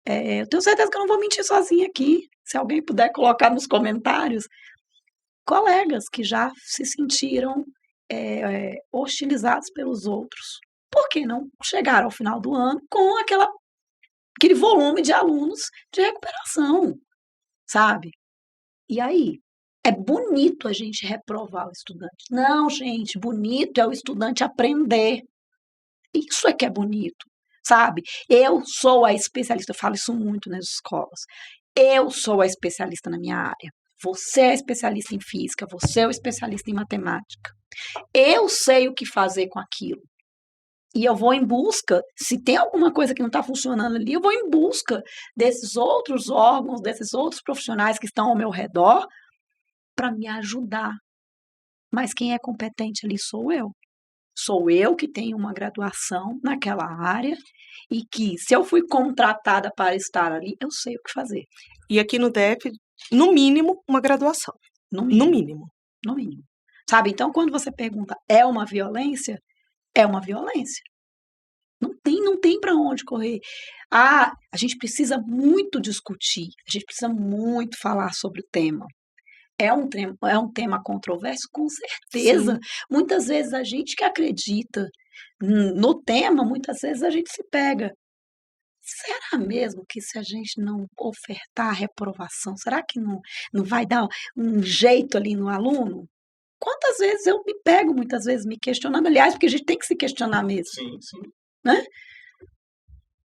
eu tenho certeza que eu não vou mentir sozinha aqui. Se alguém puder colocar nos comentários, colegas que já se sentiram hostilizados pelos outros. Por que não chegar ao final do ano com aquele volume de alunos de recuperação, sabe? E aí, é bonito a gente reprovar o estudante. Não, gente, bonito é o estudante aprender. Isso é que é bonito, sabe? Eu sou a especialista, eu falo isso muito nas escolas. Eu sou a especialista na minha área. Você é especialista em física, você é o especialista em matemática. Eu sei o que fazer com aquilo. E eu vou em busca, se tem alguma coisa que não está funcionando ali, eu vou em busca desses outros órgãos, desses outros profissionais que estão ao meu redor, para me ajudar. Mas quem é competente ali sou eu. Sou eu que tenho uma graduação naquela área e que, se eu fui contratada para estar ali, eu sei o que fazer. E aqui no DF, no mínimo, uma graduação. No mínimo. Sabe, então, quando você pergunta, é uma violência? É uma violência. Não tem para onde correr. A gente precisa muito discutir, a gente precisa muito falar sobre o tema. É um tema controverso, com certeza. Sim. Muitas vezes a gente que acredita no tema, muitas vezes a gente se pega. Será mesmo que se a gente não ofertar reprovação, será que não vai dar um jeito ali no aluno? Quantas vezes eu me pego, muitas vezes, me questionando, aliás, porque a gente tem que se questionar mesmo. Sim. Né?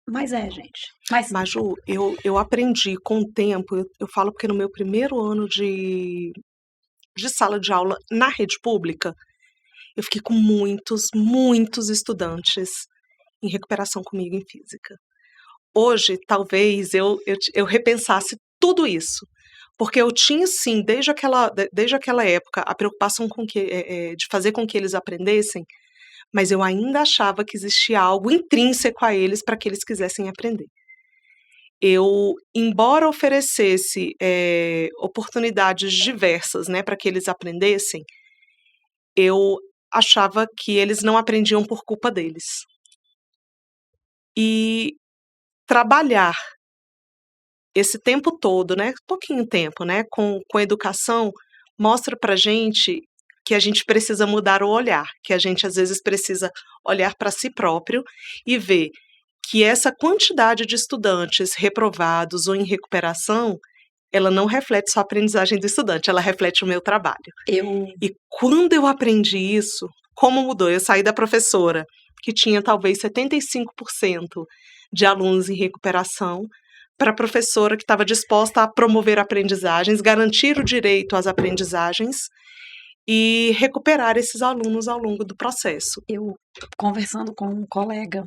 Mas gente. Maju, eu aprendi com o tempo, eu falo porque no meu primeiro ano de sala de aula na rede pública, eu fiquei com muitos estudantes em recuperação comigo em física. Hoje, talvez, eu repensasse tudo isso. Porque eu tinha, sim, desde aquela época, a preocupação de fazer com que eles aprendessem, mas eu ainda achava que existia algo intrínseco a eles para que eles quisessem aprender. Eu, embora oferecesse oportunidades diversas, né, para que eles aprendessem, eu achava que eles não aprendiam por culpa deles. E trabalhar esse tempo todo, né, pouquinho tempo, né, com educação, mostra pra gente que a gente precisa mudar o olhar, que a gente às vezes precisa olhar para si próprio e ver que essa quantidade de estudantes reprovados ou em recuperação, ela não reflete só a aprendizagem do estudante, ela reflete o meu trabalho. E quando eu aprendi isso, como mudou? Eu saí da professora, que tinha talvez 75% de alunos em recuperação, para a professora que estava disposta a promover aprendizagens, garantir o direito às aprendizagens e recuperar esses alunos ao longo do processo. Eu, conversando com um colega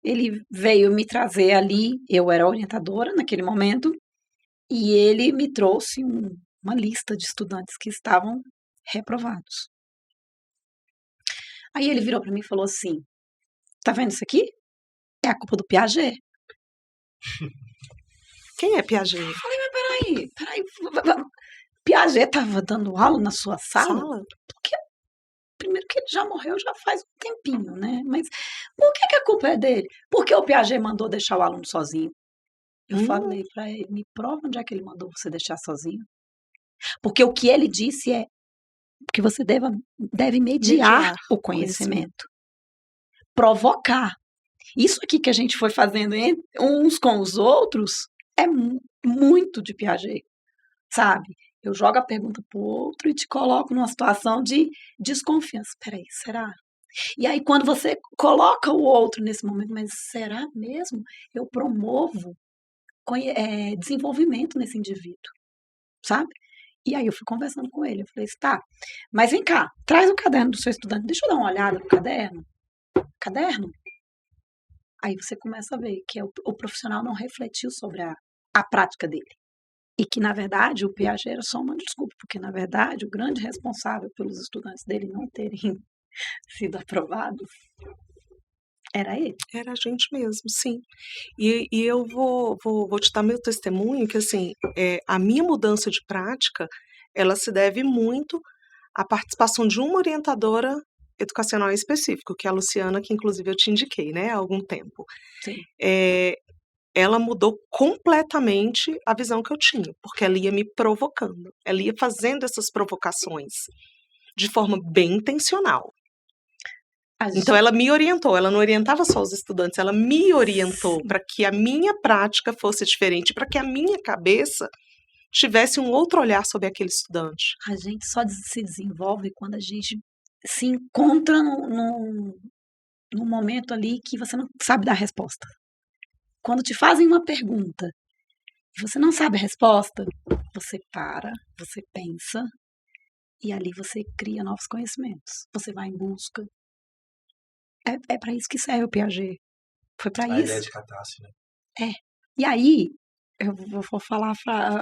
Ele veio me trazer ali, eu era orientadora naquele momento, e ele me trouxe uma lista de estudantes que estavam reprovados. Aí ele virou para mim e falou assim: tá vendo isso aqui? É a culpa do Piaget. Quem é Piaget? Eu falei, mas peraí. Piaget estava dando aula na sua sala? Porque, primeiro que ele já morreu já faz um tempinho, né? Mas por que a culpa é dele? Porque o Piaget mandou deixar o aluno sozinho. Eu falei para ele, me prova onde é que ele mandou você deixar sozinho. Porque o que ele disse é que você deve mediar o conhecimento. Provocar. Isso aqui que a gente foi fazendo uns com os outros é muito de Piaget, sabe? Eu jogo a pergunta pro outro e te coloco numa situação de desconfiança. Peraí, será? E aí, quando você coloca o outro nesse momento, mas será mesmo? Eu promovo desenvolvimento nesse indivíduo, sabe? E aí eu fui conversando com ele, eu falei assim, tá, mas vem cá, traz o caderno do seu estudante, deixa eu dar uma olhada no caderno. Caderno? Aí você começa a ver que o profissional não refletiu sobre a prática dele. E que, na verdade, o Piaget era só uma desculpa, porque, na verdade, o grande responsável pelos estudantes dele não terem sido aprovados era ele. Era a gente mesmo, sim. E eu vou te dar meu testemunho, que assim, a minha mudança de prática, ela se deve muito à participação de uma orientadora educacional em específico, que é a Luciana, que inclusive eu te indiquei, né, há algum tempo. Sim. Ela mudou completamente a visão que eu tinha, porque ela ia me provocando, ela ia fazendo essas provocações de forma bem intencional. Então ela me orientou, ela não orientava só os estudantes, ela me orientou para que a minha prática fosse diferente, para que a minha cabeça tivesse um outro olhar sobre aquele estudante. A gente só se desenvolve quando a gente se encontra num momento ali que você não sabe dar resposta. Quando te fazem uma pergunta e você não sabe a resposta, você para, você pensa e ali você cria novos conhecimentos. Você vai em busca. É para isso que serve o Piaget. Foi para isso. A ideia de catástrofe, né? E aí, eu vou falar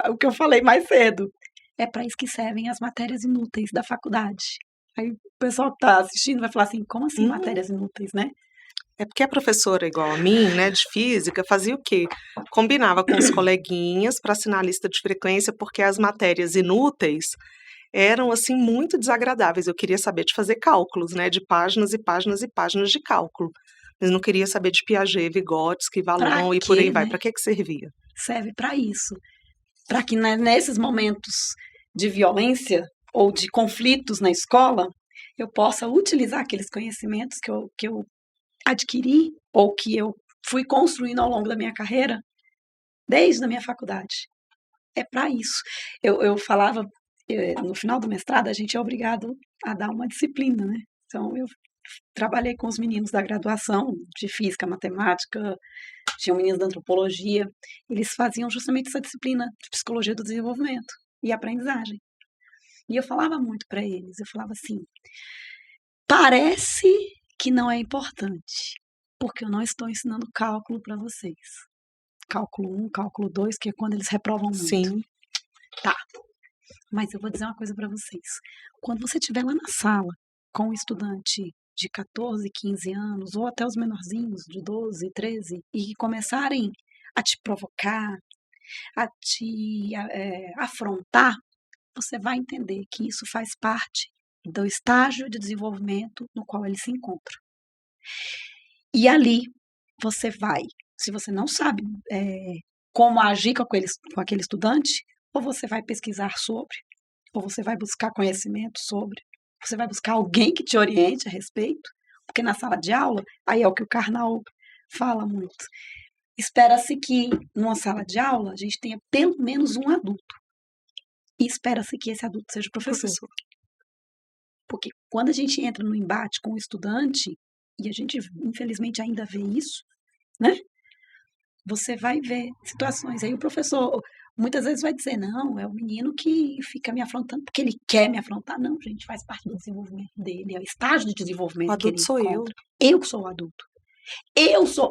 o que eu falei mais cedo. É para isso que servem as matérias inúteis da faculdade. Aí o pessoal que está assistindo vai falar assim, como assim matérias inúteis, né? É porque a professora igual a mim, né, de física, fazia o quê? Combinava com os coleguinhas para assinar a lista de frequência, porque as matérias inúteis eram, assim, muito desagradáveis. Eu queria saber de fazer cálculos, né, de páginas e páginas e páginas de cálculo. Mas não queria saber de Piaget, Vygotsky, Vallon e por aí vai. Para que servia? Serve para isso. Para que nesses momentos de violência ou de conflitos na escola, eu possa utilizar aqueles conhecimentos que eu adquiri ou que eu fui construindo ao longo da minha carreira, desde a minha faculdade. É para isso. Eu falava, no final do mestrado, a gente é obrigado a dar uma disciplina, né? Então, eu trabalhei com os meninos da graduação de física, matemática, tinham meninos da antropologia, eles faziam justamente essa disciplina de psicologia do desenvolvimento e aprendizagem. E eu falava muito para eles, eu falava assim, parece que não é importante, porque eu não estou ensinando cálculo para vocês. Cálculo 1, cálculo 2, que é quando eles reprovam muito. Sim. Tá. Mas eu vou dizer uma coisa para vocês. Quando você estiver lá na sala com um estudante de 14, 15 anos, ou até os menorzinhos de 12, 13, e começarem a te provocar, a te afrontar, você vai entender que isso faz parte do estágio de desenvolvimento no qual ele se encontra. E ali você vai, se você não sabe como agir com aquele estudante, ou você vai pesquisar sobre, ou você vai buscar conhecimento sobre, você vai buscar alguém que te oriente a respeito, porque na sala de aula, aí é o que o Karnal fala muito, espera-se que numa sala de aula a gente tenha pelo menos um adulto, e espera-se que esse adulto seja professor. Porque quando a gente entra no embate com o estudante, e a gente infelizmente ainda vê isso, né? Você vai ver situações, aí o professor muitas vezes vai dizer, não, é o menino que fica me afrontando porque ele quer me afrontar. Não, gente, faz parte do desenvolvimento dele, é o estágio de desenvolvimento que ele encontra. Eu que sou o adulto.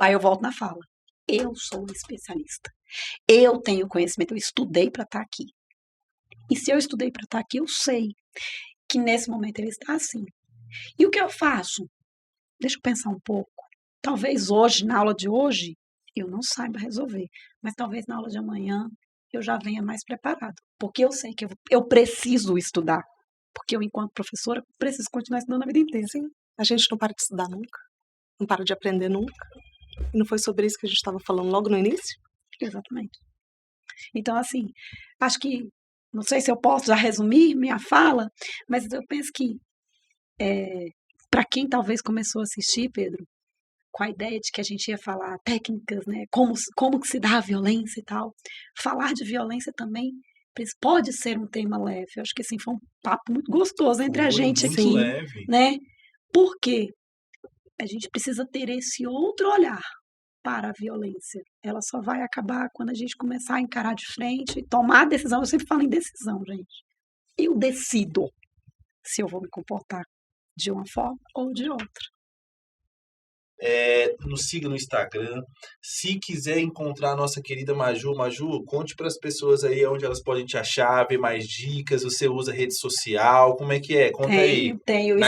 Aí eu volto na fala. Eu sou especialista. Eu tenho conhecimento, eu estudei para estar aqui. E se eu estudei para estar aqui, eu sei que nesse momento ele está assim. E o que eu faço? Deixa eu pensar um pouco. Talvez hoje, na aula de hoje, eu não saiba resolver. Mas talvez na aula de amanhã eu já venha mais preparado. Porque eu sei que eu preciso estudar. Porque eu, enquanto professora, preciso continuar estudando a vida inteira. Sim, a gente não para de estudar nunca. Não para de aprender nunca. E não foi sobre isso que a gente estava falando logo no início? Exatamente. Então, assim, acho que, não sei se eu posso já resumir minha fala, mas eu penso que, para quem talvez começou a assistir, Pedro, com a ideia de que a gente ia falar técnicas, né, como que se dá a violência e tal, falar de violência também pode ser um tema leve. Eu acho que, assim, foi um papo muito gostoso entre a gente muito aqui, leve. né? Porque a gente precisa ter esse outro olhar para a violência. Ela só vai acabar quando a gente começar a encarar de frente, tomar a decisão. Eu sempre falo em decisão, gente. Eu decido se eu vou me comportar de uma forma ou de outra. Nos siga no Instagram. Se quiser encontrar a nossa querida Maju, conte para as pessoas aí onde elas podem te achar, ver mais dicas. Você usa rede social? Como é que é? Conta aí. Tem o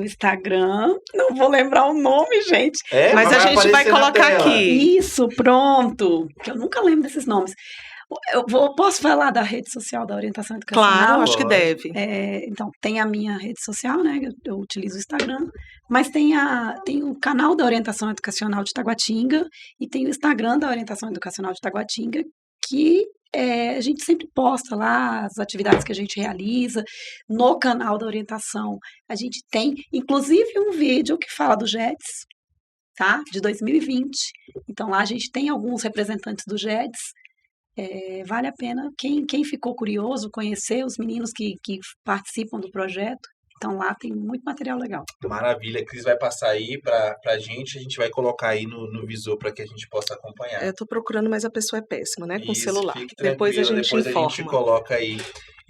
Instagram, não vou lembrar o nome, gente. Mas a gente vai colocar aqui. Isso, pronto. Que eu nunca lembro desses nomes. Posso falar da rede social da orientação educacional? Claro, acho que deve. Então, tem a minha rede social, né? Eu utilizo o Instagram, mas tem o canal da orientação educacional de Taguatinga e tem o Instagram da orientação educacional de Taguatinga, que a gente sempre posta lá as atividades que a gente realiza. No canal da orientação, a gente tem, inclusive, um vídeo que fala do GEDS, tá? De 2020. Então, lá a gente tem alguns representantes do GEDS. Vale a pena, quem ficou curioso, conhecer os meninos que participam do projeto. Então lá tem muito material legal. Maravilha, a Cris vai passar aí pra gente, a gente vai colocar aí no visor para que a gente possa acompanhar. Eu tô procurando, mas a pessoa é péssima, né? Com o Isso, celular. Depois a gente coloca aí.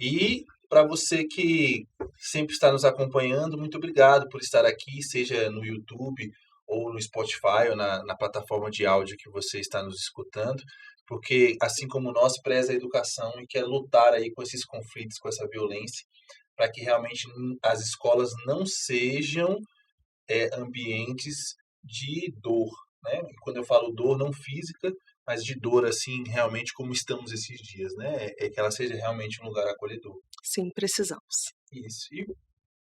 E para você que sempre está nos acompanhando, muito obrigado por estar aqui, seja no YouTube ou no Spotify ou na plataforma de áudio que você está nos escutando. Porque, assim como nós, preza a educação e quer lutar aí com esses conflitos, com essa violência, para que realmente as escolas não sejam ambientes de dor, né? E quando eu falo dor, não física, mas de dor, assim, realmente como estamos esses dias, né? Que ela seja realmente um lugar acolhedor. Sim, precisamos. Isso. E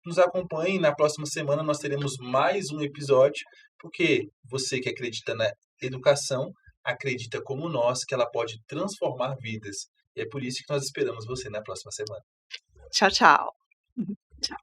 nos acompanhe, na próxima semana nós teremos mais um episódio, porque você que acredita na educação, acredita como nós que ela pode transformar vidas. E é por isso que nós esperamos você na próxima semana. Tchau, tchau. Tchau.